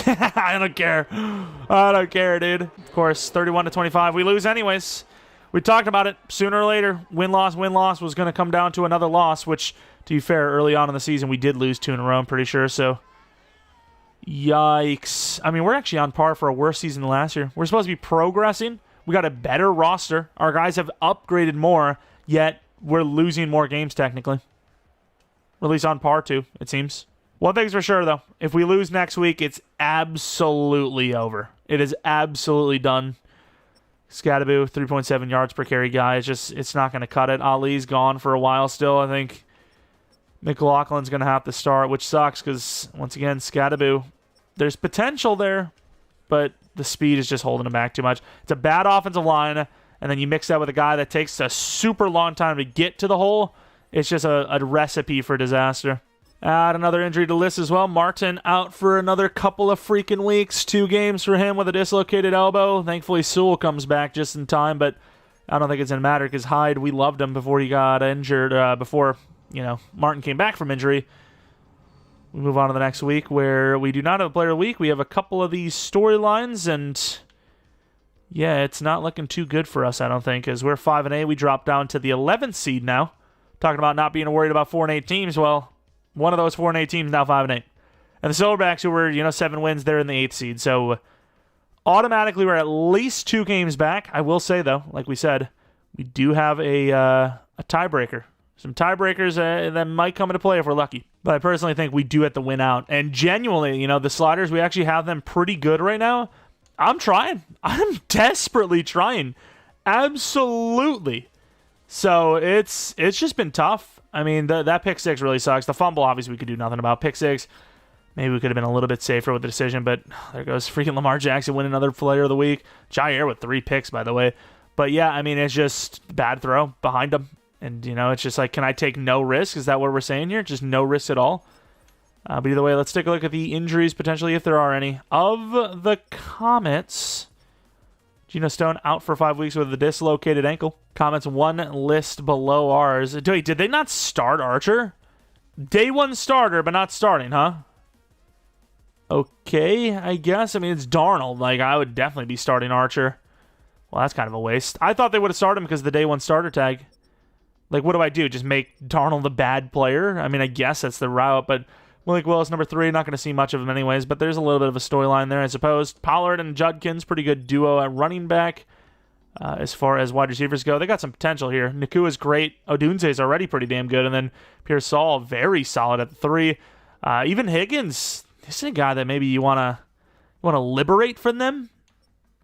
I don't care. I don't care, dude. Of course, 31-25. We lose anyways. We talked about it. Sooner or later, win-loss was going to come down to another loss, which, to be fair, early on in the season, we did lose 2 in a row, I'm pretty sure, so yikes. I mean, we're actually on par for a worse season than last year. We're supposed to be progressing. We got a better roster. Our guys have upgraded more, yet we're losing more games technically. Or at least on par too, it seems. One thing's for sure, though. If we lose next week, it's absolutely over. It is absolutely done. Scadaboo, 3.7 yards per carry guy. It's not going to cut it. Ali's gone for a while still. I think McLaughlin's going to have to start, which sucks because, once again, Scadaboo, there's potential there, but the speed is just holding him back too much. It's a bad offensive line, and then you mix that with a guy that takes a super long time to get to the hole. It's just a recipe for disaster. Add another injury to the list as well. Martin out for another couple of freaking weeks. 2 games for him with a dislocated elbow. Thankfully, Sewell comes back just in time, but I don't think it's going to matter because Hyde, we loved him before he got injured, before Martin came back from injury. We move on to the next week where we do not have a player of the week. We have a couple of these storylines, and yeah, it's not looking too good for us, I don't think, as we're 5 and 8. We drop down to the 11th seed now. Talking about not being worried about 4 and 8 teams. Well, one of those 4 and 8 teams now 5 and 8. And the Silverbacks, who were, 7 wins, they're in the 8th seed. So automatically we're at least 2 games back. I will say, though, like we said, we do have a tiebreaker. Some tiebreakers that might come into play if we're lucky. But I personally think we do have to win out. And genuinely, the Sliders, we actually have them pretty good right now. I'm trying. I'm desperately trying. Absolutely. So it's just been tough. I mean, that pick 6 really sucks. The fumble, obviously, we could do nothing about. Pick 6, maybe we could have been a little bit safer with the decision, but there goes freaking Lamar Jackson winning another player of the week. Jair with 3 picks, by the way. But yeah, I mean, it's just bad throw behind him. And, it's just like, can I take no risk? Is that what we're saying here? Just no risk at all? But either way, let's take a look at the injuries, potentially, if there are any. Of the Comets, Geno Stone out for 5 weeks with a dislocated ankle. Comets 1 list below ours. Wait, did they not start Archer? Day 1 starter, but not starting, huh? Okay, I guess. I mean, it's Darnold. Like, I would definitely be starting Archer. Well, that's kind of a waste. I thought they would have started him because of the day 1 starter tag. Like, what do I do? Just make Darnold a bad player? I mean, I guess that's the route, but Malik Willis, number 3, not going to see much of him anyways, but there's a little bit of a storyline there, I suppose. Pollard and Judkins, pretty good duo at running back. As far as wide receivers go, they got some potential here. Nakua's great. Odunze is already pretty damn good, and then Pearsall, very solid at the 3. Even Higgins, this is a guy that maybe you want to liberate from them.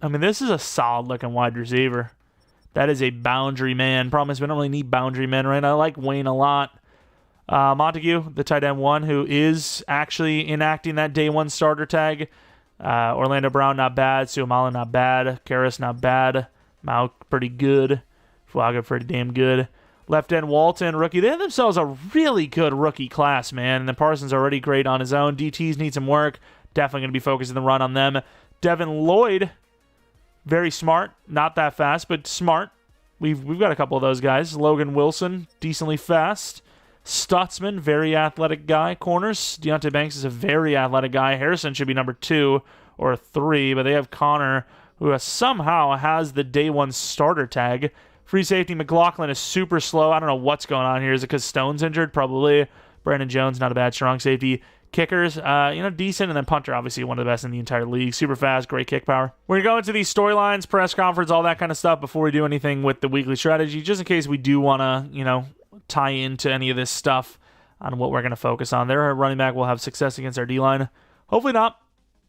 I mean, this is a solid-looking wide receiver. That is a boundary man. Problem is, we don't really need boundary men, right? I like Wayne a lot. Montague, the tight end 1, who is actually enacting that day 1 starter tag. Orlando Brown, not bad. Suomala, not bad. Karras, not bad. Mao, pretty good. Fuaga, pretty damn good. Left end Walton, rookie. They have themselves a really good rookie class, man. And then Parsons already great on his own. DTs need some work. Definitely going to be focusing the run on them. Devin Lloyd, very smart. Not that fast, but smart. We've got a couple of those guys. Logan Wilson, decently fast. Stutzman, very athletic guy. Corners, Deontay Banks is a very athletic guy. Harrison should be number 2 or 3, but they have Connor, who somehow has the day 1 starter tag. Free safety, McLaughlin is super slow. I don't know what's going on here. Is it because Stone's injured? Probably. Brandon Jones, not a bad strong safety. Kickers, decent. And then punter, obviously one of the best in the entire league. Super fast, great kick power. We're going to go into these storylines, press conference, all that kind of stuff before we do anything with the weekly strategy, just in case we do want to, tie into any of this stuff on what we're going to focus on. Their running back will have success against our D-line. Hopefully not.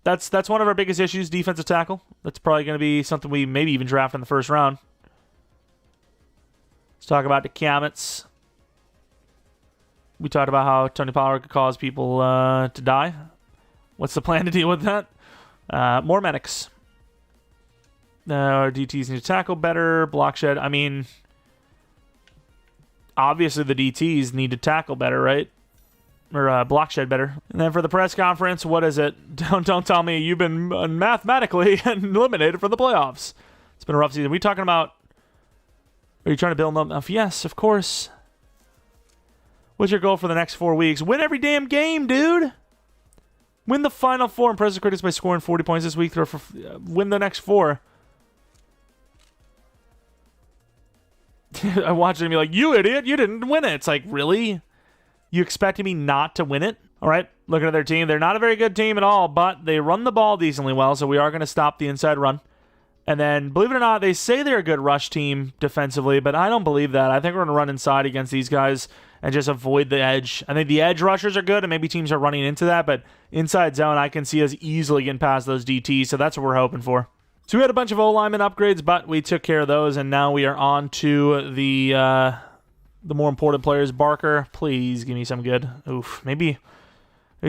That's one of our biggest issues, defensive tackle. That's probably going to be something we maybe even draft in the first round. Let's talk about the Comets. We talked about how Tony Pollard could cause people to die. What's the plan to deal with that? More medics. Our DTs need to tackle better. Block shed. I mean, obviously the DTs need to tackle better, right? Or block shed better. And then for the press conference, what is it? Don't tell me you've been mathematically eliminated from the playoffs. It's been a rough season. Are we talking about... Are you trying to build them up? Yes, of course. What's your goal for the next 4 weeks? Win every damn game, dude! Win the final 4. Impress the critics by scoring 40 points this week. Win the next 4. I watched it and be like, you idiot, you didn't win it. It's like, really? You expected me not to win it? All right, looking at their team. They're not a very good team at all, but they run the ball decently well, so we are going to stop the inside run. And then, believe it or not, they say they're a good rush team defensively, but I don't believe that. I think we're going to run inside against these guys and just avoid the edge. I think the edge rushers are good, and maybe teams are running into that, but inside zone, I can see us easily getting past those DTs, so that's what we're hoping for. So we had a bunch of O-lineman upgrades, but we took care of those, and now we are on to the more important players. Barker, please give me some good. Oof, maybe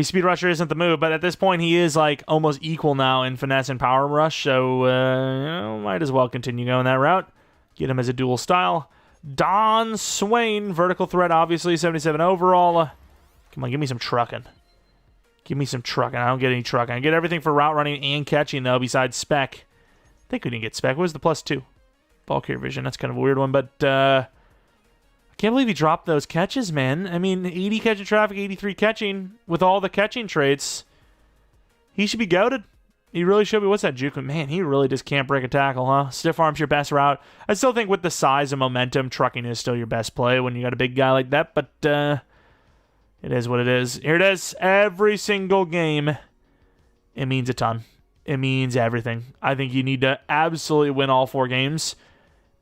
speed rusher isn't the move, but at this point he is like almost equal now in finesse and power rush, so might as well continue going that route. Get him as a dual style. Don Swain, vertical threat, obviously, 77 overall. Come on, give me some trucking. Give me some trucking. I don't get any trucking. I get everything for route running and catching, though, besides spec. I think we didn't get spec. What was the +2? Ball carrier vision. That's kind of a weird one, but I can't believe he dropped those catches, man. I mean, 80 catching traffic, 83 catching with all the catching traits. He should be goated. He really should be. What's that juke? Man, he really just can't break a tackle, huh? Stiff arm's your best route. I still think with the size and momentum, trucking is still your best play when you got a big guy like that, but It is what it is. Here it is. Every single game, it means a ton. It means everything. I think you need to absolutely win all 4 games,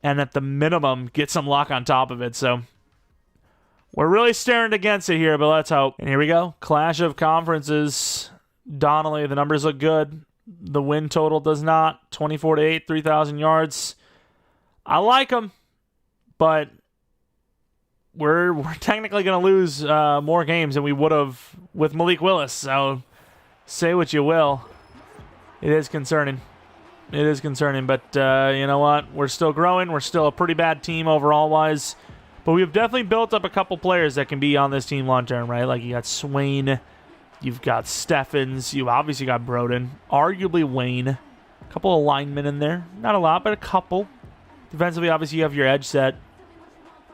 and at the minimum, get some luck on top of it. So we're really staring against it here, but let's hope. And here we go. Clash of conferences. Donnelly, the numbers look good. The win total does not. 24-8, 3,000 yards. I like them, but we're technically going to lose more games than we would have with Malik Willis. So say what you will. It is concerning. It is concerning, but you know what? We're still growing. We're still a pretty bad team overall-wise, but we've definitely built up a couple players that can be on this team long-term, right? Like you got Swain, you've got Steffens, you obviously got Broden, arguably Wayne, a couple of linemen in there. Not a lot, but a couple. Defensively, obviously, you have your edge set.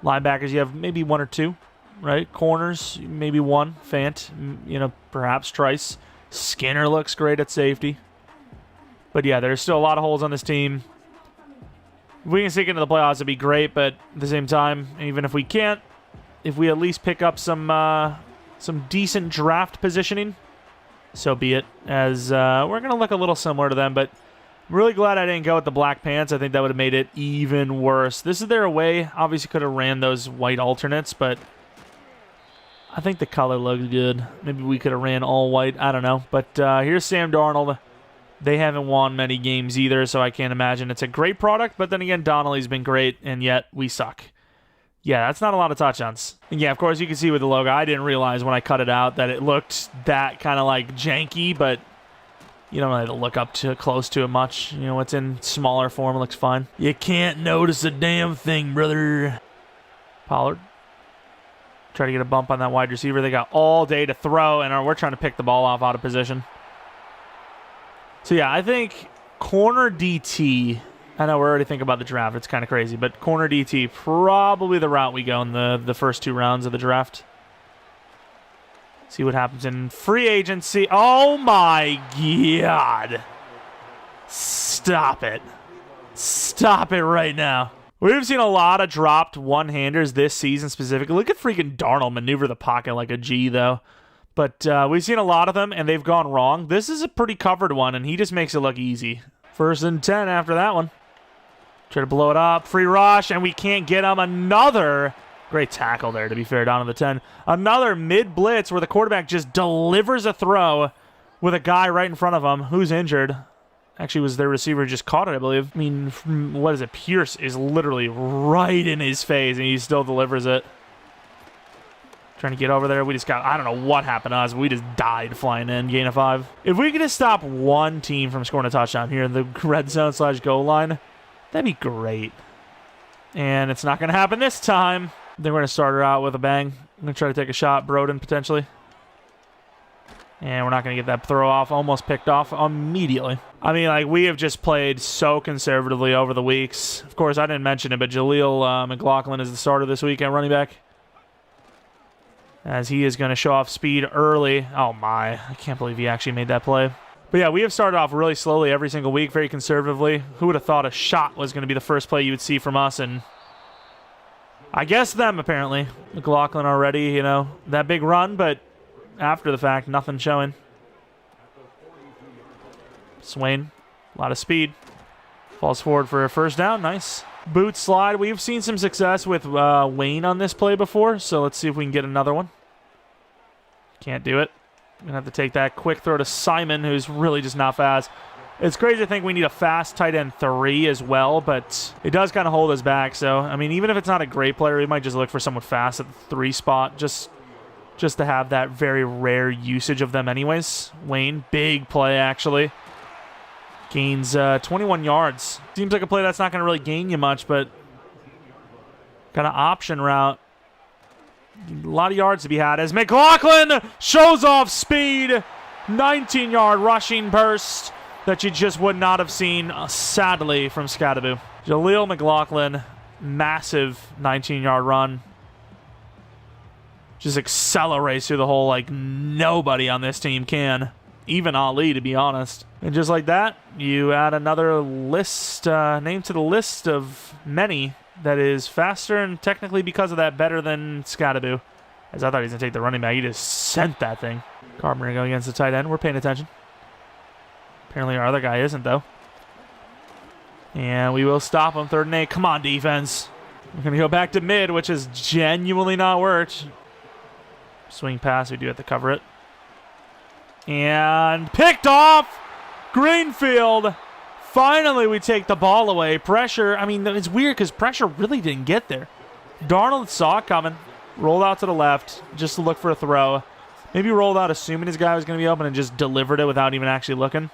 Linebackers, you have maybe 1 or 2, right? Corners, maybe 1. Fant, you know, perhaps Trice. Skinner looks great at safety. But yeah, there's still a lot of holes on this team. If we can sneak into the playoffs, it'd be great, but at the same time, even if we can't, if we at least pick up some decent draft positioning, so be it. As we're going to look a little similar to them, but I'm really glad I didn't go with the black pants. I think that would have made it even worse. This is their way. Obviously could have ran those white alternates, but I think the color looked good. Maybe we could have ran all white. I don't know. But here's Sam Darnold. They haven't won many games either, so I can't imagine it's a great product. But then again, Donnelly's been great, and yet we suck. Yeah, that's not a lot of touchdowns. And yeah, of course, you can see with the logo, I didn't realize when I cut it out that it looked that kind of like janky, but you don't really have to look up to close to it much. You know, it's in smaller form. It looks fine. You can't notice a damn thing, brother. Pollard. Try to get a bump on that wide receiver. They got all day to throw, and we're trying to pick the ball off out of position. So, yeah, I think corner DT, I know we're already thinking about the draft. It's kind of crazy, but corner DT, probably the route we go in the first 2 rounds of the draft. See what happens in free agency. Oh, my God. Stop it. Stop it right now. We've seen a lot of dropped one-handers this season specifically. Look at freaking Darnold maneuver the pocket like a G, though. But we've seen a lot of them, and they've gone wrong. This is a pretty covered one, and he just makes it look easy. 1st and 10 after that one. Try to blow it up. Free rush, and we can't get him. Another great tackle there, to be fair, down to the 10. Another mid-blitz where the quarterback just delivers a throw with a guy right in front of him who's injured. Actually, was their receiver just caught it, I believe. I mean, what is it? Pierce is literally right in his face, and he still delivers it. Trying to get over there. We just got, I don't know what happened to us. We just died flying in. Gain of 5. If we could just stop one team from scoring a touchdown here in the red zone / goal line, that'd be great. And it's not going to happen this time. Then we're going to start her out with a bang. I'm going to try to take a shot. Broden, potentially. And we're not going to get that throw off. Almost picked off immediately. I mean, like, we have just played so conservatively over the weeks. Of course, I didn't mention it, but Jaleel McLaughlin is the starter this week at running back, as he is going to show off speed early. Oh, my. I can't believe he actually made that play. But, yeah, we have started off really slowly every single week, very conservatively. Who would have thought a shot was going to be the first play you would see from us? And I guess them, apparently. McLaughlin already, you know, that big run, but after the fact, nothing showing. Swain, a lot of speed. Falls forward for a first down. Nice. Boot slide. We've seen some success with Wayne on this play before, so let's see if we can get another one. Can't do it. I'm going to have to take that quick throw to Simon, who's really just not fast. It's crazy to think we need a fast tight end 3 as well, but it does kind of hold us back. So, I mean, even if it's not a great player, we might just look for someone fast at the 3 spot, just to have that very rare usage of them anyways. Wayne, big play, actually. Gains 21 yards. Seems like a play that's not going to really gain you much, but kind of option route. A lot of yards to be had as McLaughlin shows off speed. 19-yard rushing burst that you just would not have seen, sadly, from Scadaboo. Jaleel McLaughlin, massive 19-yard run. Just accelerates through the hole like nobody on this team can. Even Ali, to be honest. And just like that, you add another list, name to the list of many that is faster and technically because of that better than Scadaboo As I thought he was going to take the running back. He just sent that thing. Carpenter going against the tight end. We're paying attention. Apparently our other guy isn't, though. And we will stop him. 3rd and 8. Come on, defense. We're going to go back to mid, which has genuinely not worked. Swing pass. We do have to cover it. And picked off. Greenfield. Finally, we take the ball away. Pressure. I mean, it's weird because pressure really didn't get there. Darnold saw it coming. Rolled out to the left just to look for a throw. Maybe rolled out assuming his guy was going to be open and just delivered it without even actually looking.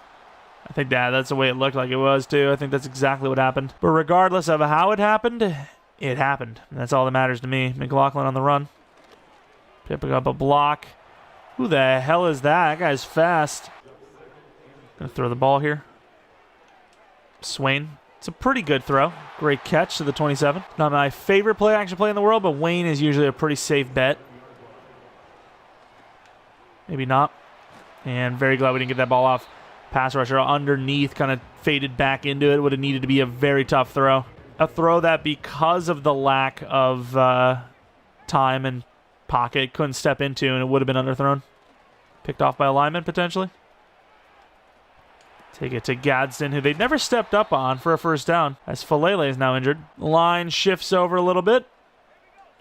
I think that's the way it looked like it was, too. I think that's exactly what happened. But regardless of how it happened. And that's all that matters to me. McLaughlin on the run. Picking up a block. Who the hell is that? That guy's fast. Gonna throw the ball here. Swain. It's a pretty good throw. Great catch to the 27. Not my favorite play-action play in the world, but Wayne is usually a pretty safe bet. Maybe not. And very glad we didn't get that ball off. Pass rusher underneath, kind of faded back into it. Would have needed to be a very tough throw. A throw that, because of the lack of time and pocket, couldn't step into, and it would have been underthrown. Picked off by a lineman, potentially. Take it to Gadsden, who they'd never stepped up on for a first down, as Falele is now injured. Line shifts over a little bit.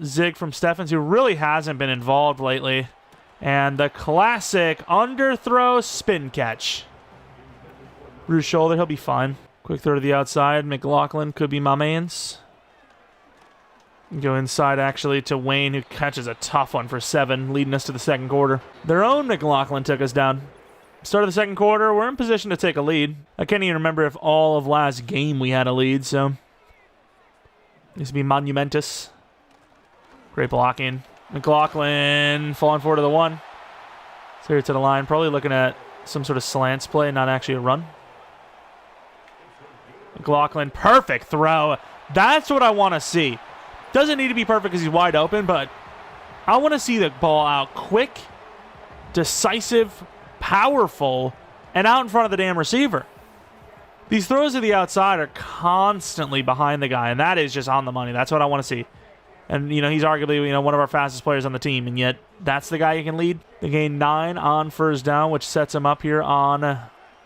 Zig from Steffens, who really hasn't been involved lately. And the classic underthrow spin catch. Bruised shoulder, he'll be fine. Quick throw to the outside. McLaughlin could be my mans. Go inside, actually, to Wayne, who catches a tough one for 7, leading us to the second quarter. Their own McLaughlin took us down. Start of the second quarter, we're in position to take a lead. I can't even remember if all of last game we had a lead, so this would be monumentous. Great blocking. McLaughlin falling forward to the 1. Clear to the line, probably looking at some sort of slants play, not actually a run. McLaughlin, perfect throw. That's what I want to see. Doesn't need to be perfect because he's wide open, but I want to see the ball out quick, decisive, powerful, and out in front of the damn receiver. These throws to the outside are constantly behind the guy, and that is just on the money. That's what I want to see. And, he's arguably, one of our fastest players on the team, and yet that's the guy you can lead. They gain 9 on first down, which sets him up here on,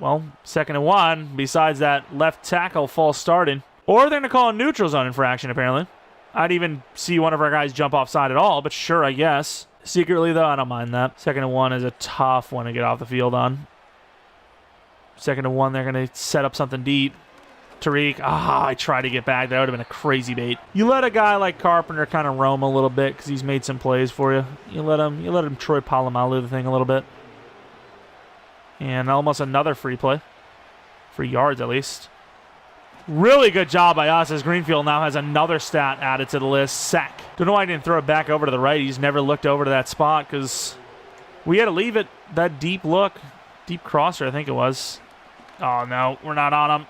2nd and 1, besides that left tackle false starting. Or they're going to call a neutral zone infraction, apparently. I'd even see one of our guys jump offside at all, but sure, I guess. Secretly, though, I don't mind that. 2nd and 1 is a tough one to get off the field on. 2nd and 1, they're going to set up something deep. Tariq, I tried to get back. That would have been a crazy bait. You let a guy like Carpenter kind of roam a little bit because he's made some plays for you. You let him Troy Polamalu the thing a little bit. And almost another free play. For yards, at least. Really good job by us as Greenfield now has another stat added to the list. Sack. Don't know why I didn't throw it back over to the right. He's never looked over to that spot because we had to leave it. That deep look. Deep crosser, I think it was. Oh, no. We're not on him.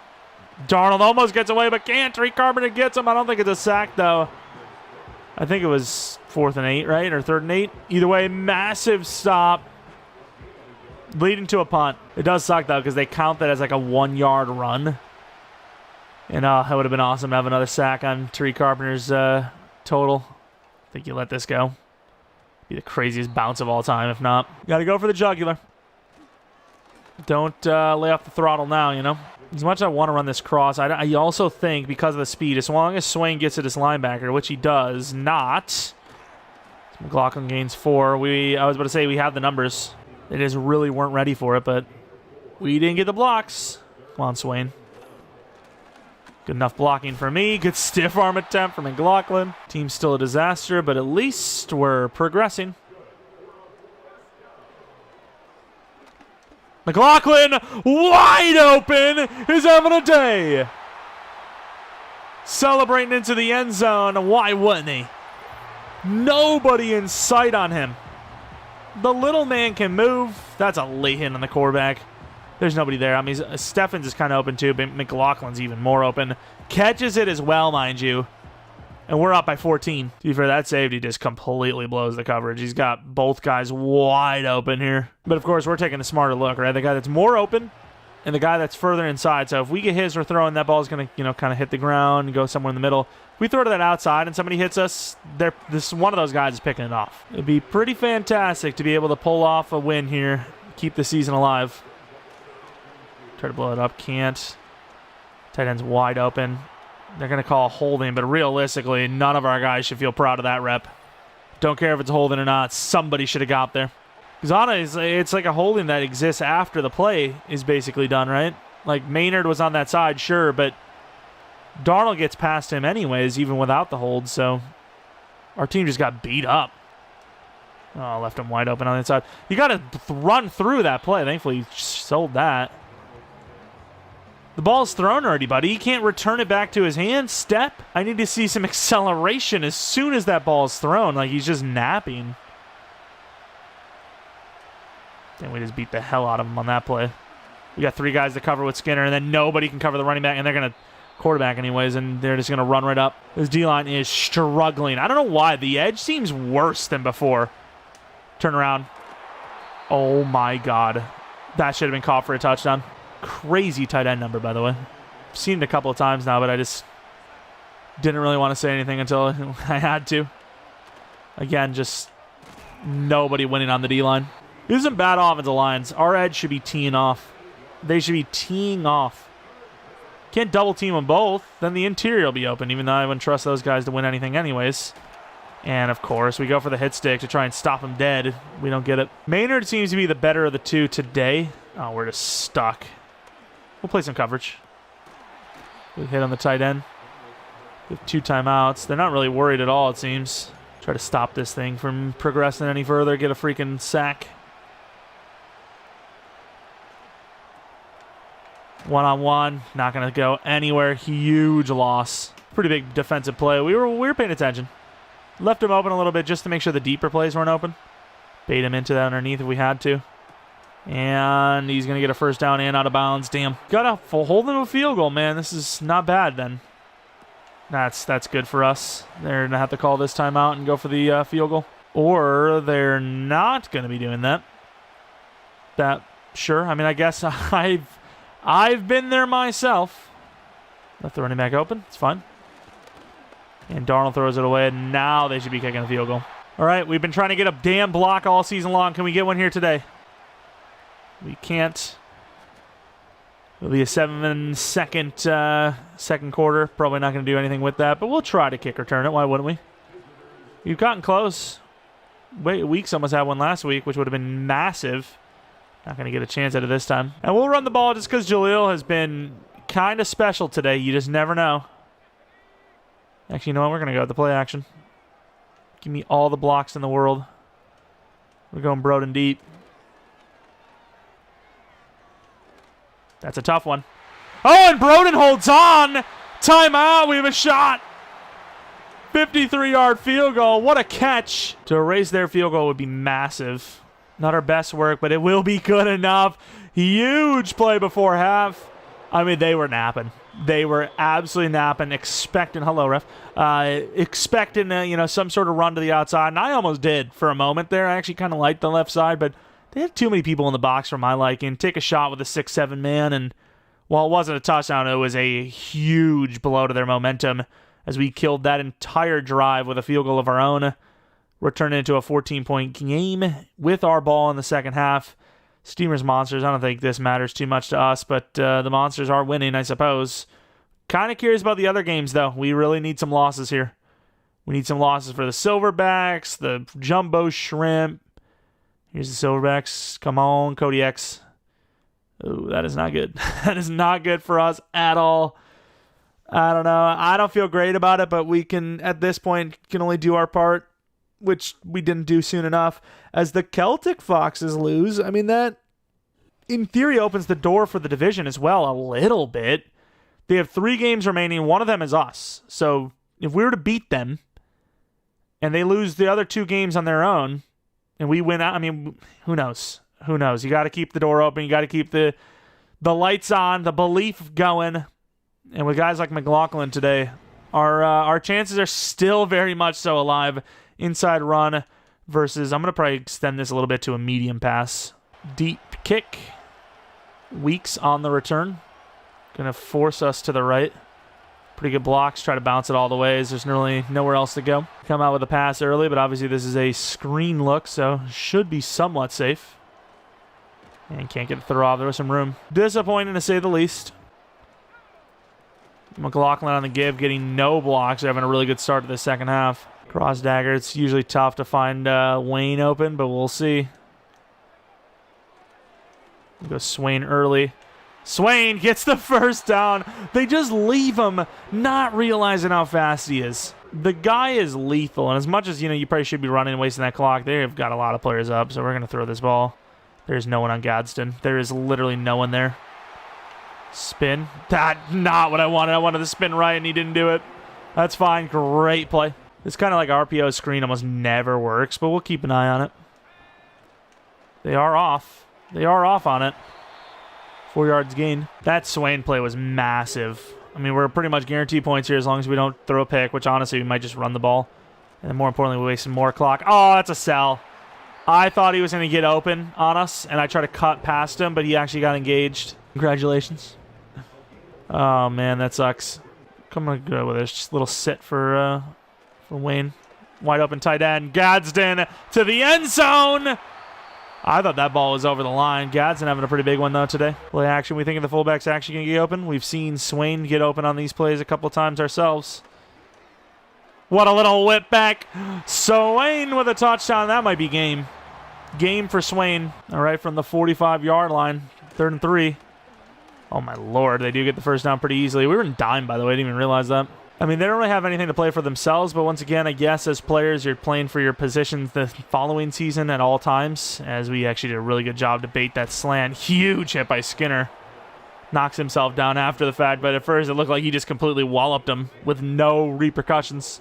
Darnold almost gets away, but can't. Tariq Carpenter gets him. I don't think it's a sack, though. I think it was 4th and 8, right? Or 3rd and 8. Either way, massive stop. Leading to a punt. It does suck, though, because they count that as like a 1-yard run. And it would have been awesome to have another sack on Tariq Carpenter's total. I think you let this go. Be the craziest bounce of all time, if not. Got to go for the jugular. Don't lay off the throttle now, As much as I want to run this cross, I also think because of the speed, as long as Swain gets to this linebacker, which he does not. McLaughlin gains 4. I was about to say we have the numbers. They just really weren't ready for it, but we didn't get the blocks. Come on, Swain. Good enough blocking for me. Good stiff arm attempt from McLaughlin. Team's still a disaster, but at least we're progressing. McLaughlin, wide open, is having a day. Celebrating into the end zone. Why wouldn't he? Nobody in sight on him. The little man can move. That's a late hit on the quarterback. There's nobody there. I mean, Steffens is kind of open too, but McLaughlin's even more open. Catches it as well, mind you. And we're up by 14. To be fair, that safety just completely blows the coverage. He's got both guys wide open here. But, of course, we're taking a smarter look, right? The guy that's more open and the guy that's further inside. So if we get his, we're throwing, that ball's going to, kind of hit the ground and go somewhere in the middle. If we throw to that outside and somebody hits us, this one of those guys is picking it off. It'd be pretty fantastic to be able to pull off a win here, keep the season alive. Try to blow it up, can't. Tight end's wide open. They're going to call a holding, but realistically, none of our guys should feel proud of that rep. Don't care if it's a holding or not. Somebody should have got there. Because it's like a holding that exists after the play is basically done, right? Like, Maynard was on that side, sure, but Darnold gets past him anyways, even without the hold, so our team just got beat up. Oh, left him wide open on the inside. You got to run through that play. Thankfully, he sold that. The ball's thrown already, buddy. He can't return it back to his hand. Step. I need to see some acceleration as soon as that ball is thrown. Like, he's just napping. Then we just beat the hell out of him on that play. We got 3 guys to cover with Skinner, and then nobody can cover the running back, and they're going to quarterback anyways, and they're just going to run right up. This D-line is struggling. I don't know why. The edge seems worse than before. Turn around. Oh, my God. That should have been caught for a touchdown. Crazy tight end number, by the way. I've seen it a couple of times now, but I just didn't really want to say anything until I had to. Again, just nobody winning on the D-line. These are some bad offensive lines. Our edge should be teeing off. They should be teeing off. Can't double team them both. Then the interior will be open, even though I wouldn't trust those guys to win anything anyways. And, of course, we go for the hit stick to try and stop him dead. We don't get it. Maynard seems to be the better of the two today. Oh, we're just stuck. We'll play some coverage. We hit on the tight end. We have 2 timeouts. They're not really worried at all, it seems. Try to stop this thing from progressing any further. Get a freaking sack. One-on-one. Not going to go anywhere. Huge loss. Pretty big defensive play. We were paying attention. Left him open a little bit just to make sure the deeper plays weren't open. Bait him into that underneath if we had to. And he's going to get a first down and out of bounds. Damn. Got a hold him a field goal, man. This is not bad then. That's good for us. They're going to have to call this timeout and go for the field goal. Or they're not going to be doing that. Sure. I mean, I guess I've been there myself. Left the running back open. It's fine. And Darnold throws it away, and now they should be kicking a field goal. All right, we've been trying to get a damn block all season long. Can we get one here today? We can't. It'll be a 7-second second quarter. Probably not going to do anything with that, but we'll try to kick return it. Why wouldn't we? We've gotten close. Weeks almost had one last week, which would have been massive. Not going to get a chance at it this time. And we'll run the ball just because Jaleel has been kind of special today. You just never know. Actually, you know what? We're going to go with the play action. Give me all the blocks in the world. We're going Broden deep. That's a tough one. Oh, and Broden holds on. Timeout. We have a shot. 53-yard field goal. What a catch. To erase their field goal would be massive. Not our best work, but it will be good enough. Huge play before half. I mean, they were napping. They were absolutely napping, expecting, hello, ref, expecting, some sort of run to the outside. And I almost did for a moment there. I actually kind of liked the left side, but they had too many people in the box for my liking. Take a shot with a 6-7 man, and while it wasn't a touchdown, it was a huge blow to their momentum as we killed that entire drive with a field goal of our own. Returned it into a 14-point game with our ball in the second half. Steamers, Monsters, I don't think this matters too much to us, but the Monsters are winning, I suppose. Kind of curious about the other games, though. We really need some losses here. We need some losses for the Silverbacks, the Jumbo Shrimp. Here's the Silverbacks. Come on, Cody X. Oh, that is not good. That is not good for us at all. I don't know. I don't feel great about it, but we can, at this point, can only do our part, which we didn't do soon enough. As the Celtic Foxes lose, I mean, that, in theory, opens the door for the division as well, a little bit. They have 3 games remaining. One of them is us. So if we were to beat them, and they lose the other 2 games on their own, and we win out, I mean, who knows? Who knows? You got to keep the door open. You got to keep the lights on, the belief going. And with guys like McLaughlin today, our chances are still very much so alive. Inside run versus, I'm going to probably extend this a little bit to a medium pass. Deep kick. Weeks on the return. Going to force us to the right. Pretty good blocks. Try to bounce it all the ways. There's really nowhere else to go. Come out with a pass early, but obviously this is a screen look, so should be somewhat safe. And can't get the throw off. There was some room. Disappointing to say the least. McLaughlin on the give, getting no blocks. They're having a really good start to the second half. Cross dagger. It's usually tough to find Wayne open, but we'll see. Go Swain early. Swain gets the first down. They just leave him, not realizing how fast he is. The guy is lethal, and as much as, you probably should be running and wasting that clock, they've got a lot of players up, so we're going to throw this ball. There's no one on Gadsden. There is literally no one there. Spin. That's not what I wanted. I wanted to spin right, and he didn't do it. That's fine. Great play. This kind of like RPO screen almost never works, but we'll keep an eye on it. They are off. They are off on it. 4 yards gain. That Swain play was massive. I mean, we're pretty much guaranteed points here as long as we don't throw a pick, which honestly, we might just run the ball. And then more importantly, we waste some more clock. Oh, that's a sell. I thought he was going to get open on us, and I tried to cut past him, but he actually got engaged. Congratulations. Oh, man, that sucks. Come on, go with this. Just a little sit for Wayne. Wide open tight end. Gadsden to the end zone. I thought that ball was over the line. Gadsden having a pretty big one, though, today. Play action. We think the fullback's actually going to get open. We've seen Swain get open on these plays a couple of times ourselves. What a little whip back. Swain with a touchdown. That might be game. Game for Swain. All right, from the 45-yard line. 3rd and 3. Oh, my Lord. They do get the first down pretty easily. We were in dime, by the way. I didn't even realize that. I mean, they don't really have anything to play for themselves, but once again, I guess as players, you're playing for your positions the following season at all times, as we actually did a really good job to bait that slant. Huge hit by Skinner. Knocks himself down after the fact, but at first it looked like he just completely walloped him with no repercussions.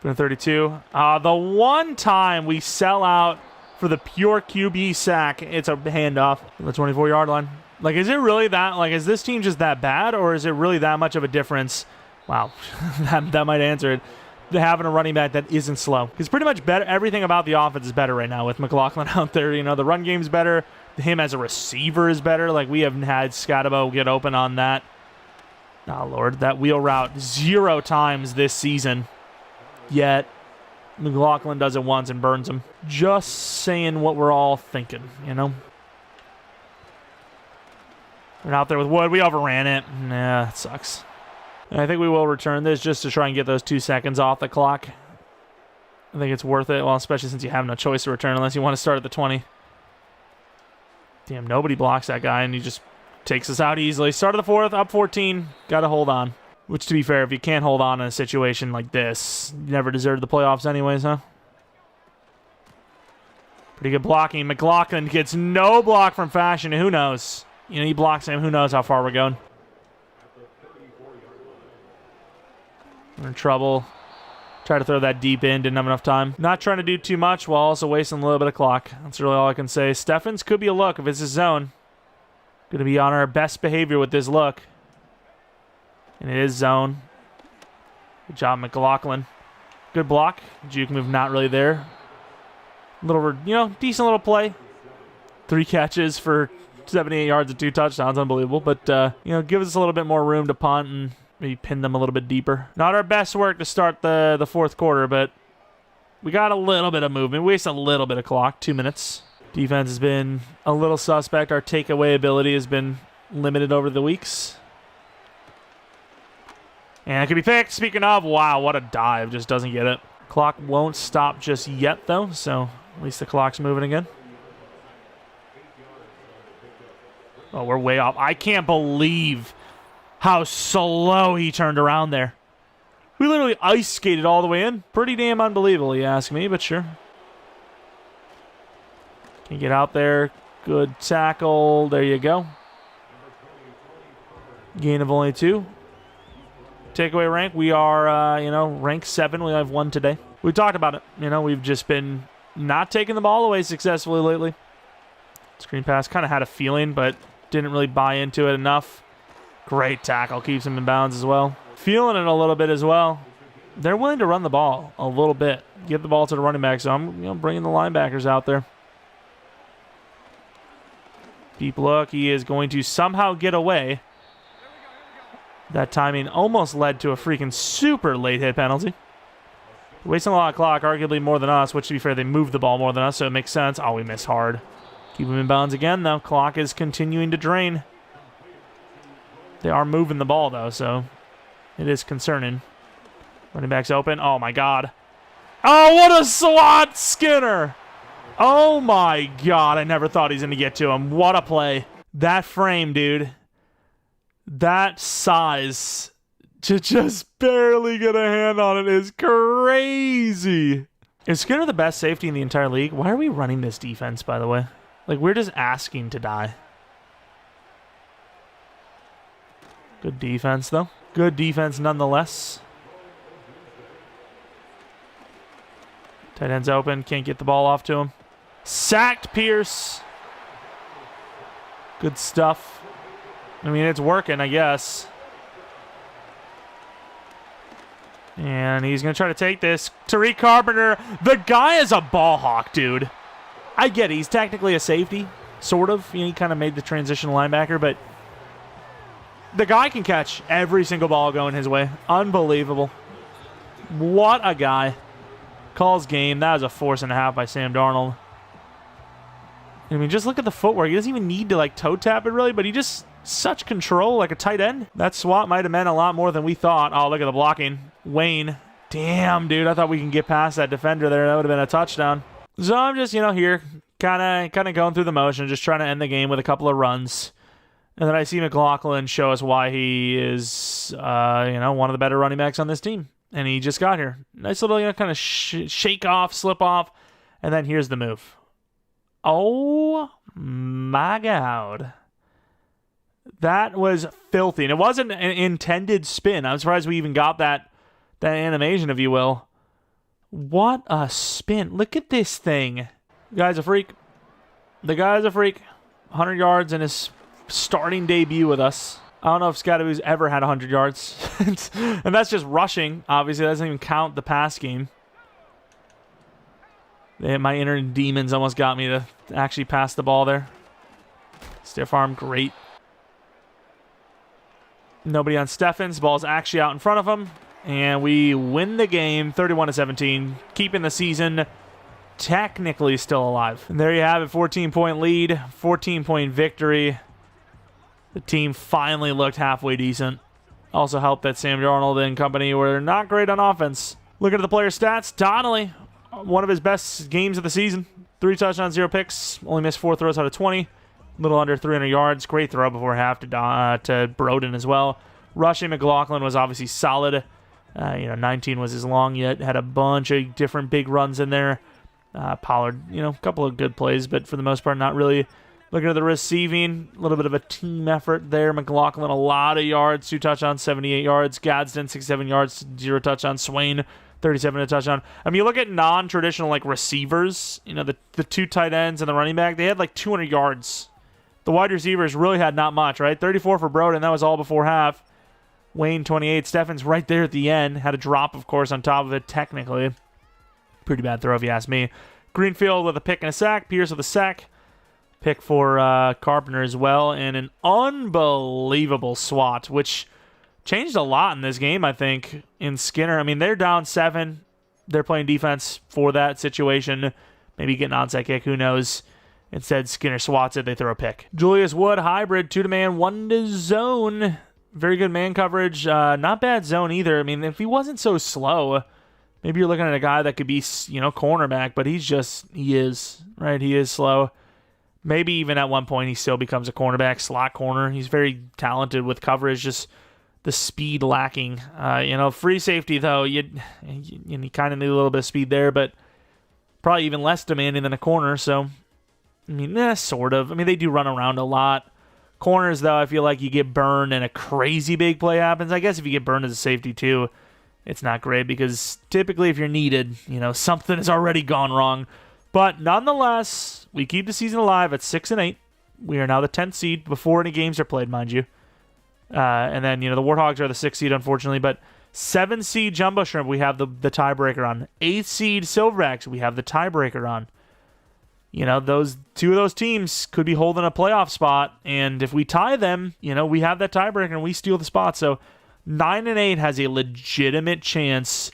For 32. The one time we sell out for the pure QB sack, it's a handoff from the 24-yard line. Like, is it really that? Like, is this team just that bad, or is it really that much of a difference? Wow, that might answer it. Having a running back that isn't slow. Because pretty much better, everything about the offense is better right now with McLaughlin out there. The run game's better. Him as a receiver is better. Like, we haven't had Scatabo get open on that. Oh, Lord, that wheel route 0 times this season. Yet, McLaughlin does it once and burns him. Just saying what we're all thinking, We're out there with Wood. We overran it. Nah, it sucks. And I think we will return this just to try and get those 2 seconds off the clock. I think it's worth it. Well, especially since you have no choice to return unless you want to start at the 20. Damn, nobody blocks that guy, and he just takes us out easily. Start of the 4th, up 14. Got to hold on. Which, to be fair, if you can't hold on in a situation like this, you never deserved the playoffs anyways, huh? Pretty good blocking. McLaughlin gets no block from Fashion. Who knows? He blocks him. Who knows how far we're going? We're in trouble. Try to throw that deep in. Didn't have enough time. Not trying to do too much while also wasting a little bit of clock. That's really all I can say. Steffens could be a look if it's his zone. Going to be on our best behavior with this look. And it is zone. Good job, McLaughlin. Good block. Juke move not really there. Little, decent little play. 3 catches for 78 yards and 2 touchdowns. Unbelievable. But, give us a little bit more room to punt and maybe pin them a little bit deeper. Not our best work to start the 4th quarter, but we got a little bit of movement. We wasted a little bit of clock, 2 minutes. Defense has been a little suspect. Our takeaway ability has been limited over the weeks. And it could be picked. Speaking of, wow, what a dive. Just doesn't get it. Clock won't stop just yet, though, so at least the clock's moving again. Oh, we're way off. I can't believe how slow he turned around there. We literally ice skated all the way in. Pretty damn unbelievable, you ask me, but sure. Can get out there. Good tackle. There you go. Gain of only 2. Takeaway rank. We are, rank 7. We have 1 today. We talked about it. We've just been not taking the ball away successfully lately. Screen pass. Kind of had a feeling, but didn't really buy into it enough. Great tackle. Keeps him in bounds as well. Feeling it a little bit as well. They're willing to run the ball a little bit. Give the ball to the running back. So I'm bringing the linebackers out there. Deep look. He is going to somehow get away. That timing almost led to a freaking super late hit penalty. Wasting a lot of clock, arguably more than us, which, to be fair, they moved the ball more than us, so it makes sense. Oh, we missed hard. Keep him in bounds again, though. Clock is continuing to drain. They are moving the ball, though, so it is concerning. Running back's open. Oh, my God. Oh, what a swat, Skinner! Oh, my God. I never thought he's going to get to him. What a play. That frame, dude. That size to just barely get a hand on it is crazy. Is Skinner the best safety in the entire league? Why are we running this defense, by the way? Like, we're just asking to die. Good defense, though. Good defense nonetheless. Tight end's open. Can't get the ball off to him. Sacked Pierce. Good stuff. I mean, it's working, I guess. And he's going to try to take this. Tariq Carpenter. The guy is a ball hawk, dude. I get it. He's technically a safety, sort of. You know, he kind of made the transition linebacker, but the guy can catch every single ball going his way. Unbelievable. What a guy. Calls game. That was a force and a half by Sam Darnold. I mean, just look at the footwork. He doesn't even need to, like, toe tap it, really, but he just... Such control, like a tight end. That swat might have meant a lot more than we thought. Oh, look at the blocking. Wayne. Damn, dude. I thought we can get past that defender there. That would have been a touchdown. So I'm just, here, kind of going through the motion, just trying to end the game with a couple of runs. And then I see McLaughlin show us why he is, one of the better running backs on this team. And he just got here. Nice little, kind of shake off, slip off. And then here's the move. Oh, my God. That was filthy. And it wasn't an intended spin. I'm surprised we even got that animation, if you will. What a spin. Look at this thing. The guy's a freak. The guy's a freak. 100 yards in his starting debut with us. I don't know if Scotty's ever had 100 yards. And that's just rushing. Obviously, that doesn't even count the pass game. My inner demons almost got me to actually pass the ball there. Stiff arm, great. Nobody on Steffens. Ball's actually out in front of him. And we win the game 31-17, keeping the season technically still alive. And there you have it, 14-point lead, 14-point victory. The team finally looked halfway decent. Also helped that Sam Darnold and company were not great on offense. Looking at the player stats, Donnelly, one of his best games of the season. 3 touchdowns, 0 picks, only missed 4 throws out of 20. A little under 300 yards. Great throw before half to Broden as well. Rushing, McLaughlin was obviously solid. 19 was his long yet. Had a bunch of different big runs in there. Pollard, a couple of good plays, but for the most part, not really. Looking at the receiving, a little bit of a team effort there. McLaughlin, a lot of yards, 2 touchdowns, 78 yards. Gadsden, 67 yards, 0 touchdowns. Swain, 37 a touchdown. I mean, you look at non-traditional receivers, the 2 tight ends and the running back, they had 200 yards. The wide receivers really had not much, right? 34 for Broden, that was all before half. Wayne, 28. Steffens right there at the end. Had a drop, of course, on top of it, technically. Pretty bad throw, if you ask me. Greenfield with a pick and a sack. Pierce with a sack. Pick for Carpenter as well. And an unbelievable swat, which changed a lot in this game, I think, in Skinner. I mean, they're down 7. They're playing defense for that situation. Maybe get an onside kick, who knows. Instead, Skinner swats it. They throw a pick. Julius Wood, hybrid, 2-to-man, 1-to-zone. Very good man coverage. Not bad zone either. I mean, if he wasn't so slow, maybe you're looking at a guy that could be, cornerback, but he is, right? He is slow. Maybe even at one point he still becomes a cornerback, slot corner. He's very talented with coverage, just the speed lacking. Free safety, though, you kind of need a little bit of speed there, but probably even less demanding than a corner, so... I mean, sort of. I mean, they do run around a lot. Corners, though, I feel like you get burned and a crazy big play happens. I guess if you get burned as a safety, too, it's not great because typically if you're needed, something has already gone wrong. But nonetheless, we keep the season alive at 6-8. We are now the 10th seed before any games are played, mind you. And then, the Warthogs are the 6th seed, unfortunately. But 7th seed Jumbo Shrimp, we have the tiebreaker on. 8th seed Silverbacks, we have the tiebreaker on. those two of those teams could be holding a playoff spot. And if we tie them, we have that tiebreaker and we steal the spot. So 9-8 has a legitimate chance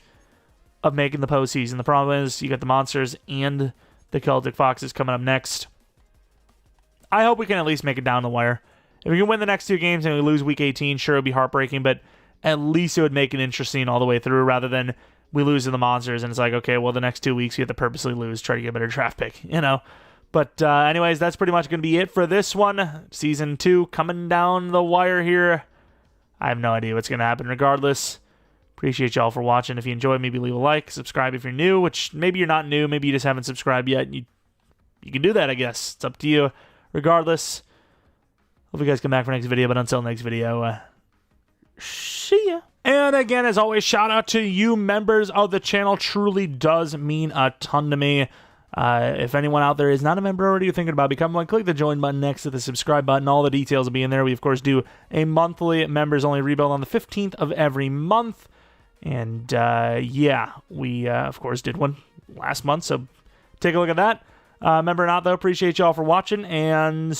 of making the postseason. The problem is you got the Monsters and the Celtic Foxes coming up next. I hope we can at least make it down the wire. If we can win the next 2 games and we lose week 18, sure, it would be heartbreaking, but at least it would make it interesting all the way through rather than we lose to the Monsters and it's like, okay, well, the next 2 weeks we have to purposely lose, try to get a better draft pick, But anyways, that's pretty much going to be it for this one. Season 2 coming down the wire here. I have no idea what's going to happen regardless. Appreciate y'all for watching. If you enjoyed, maybe leave a like, subscribe if you're new, which maybe you're not new, maybe you just haven't subscribed yet. You can do that, I guess. It's up to you. Regardless, hope you guys come back for next video, but until next video, see ya. And again, as always, shout out to you members of the channel. Truly does mean a ton to me. If anyone out there is not a member already, you're thinking about becoming one, click the join button next to the subscribe button. All the details will be in there. We, of course, do a monthly members-only rebuild on the 15th of every month. And, yeah, we, of course, did one last month, so take a look at that. Member or not, though, appreciate y'all for watching, and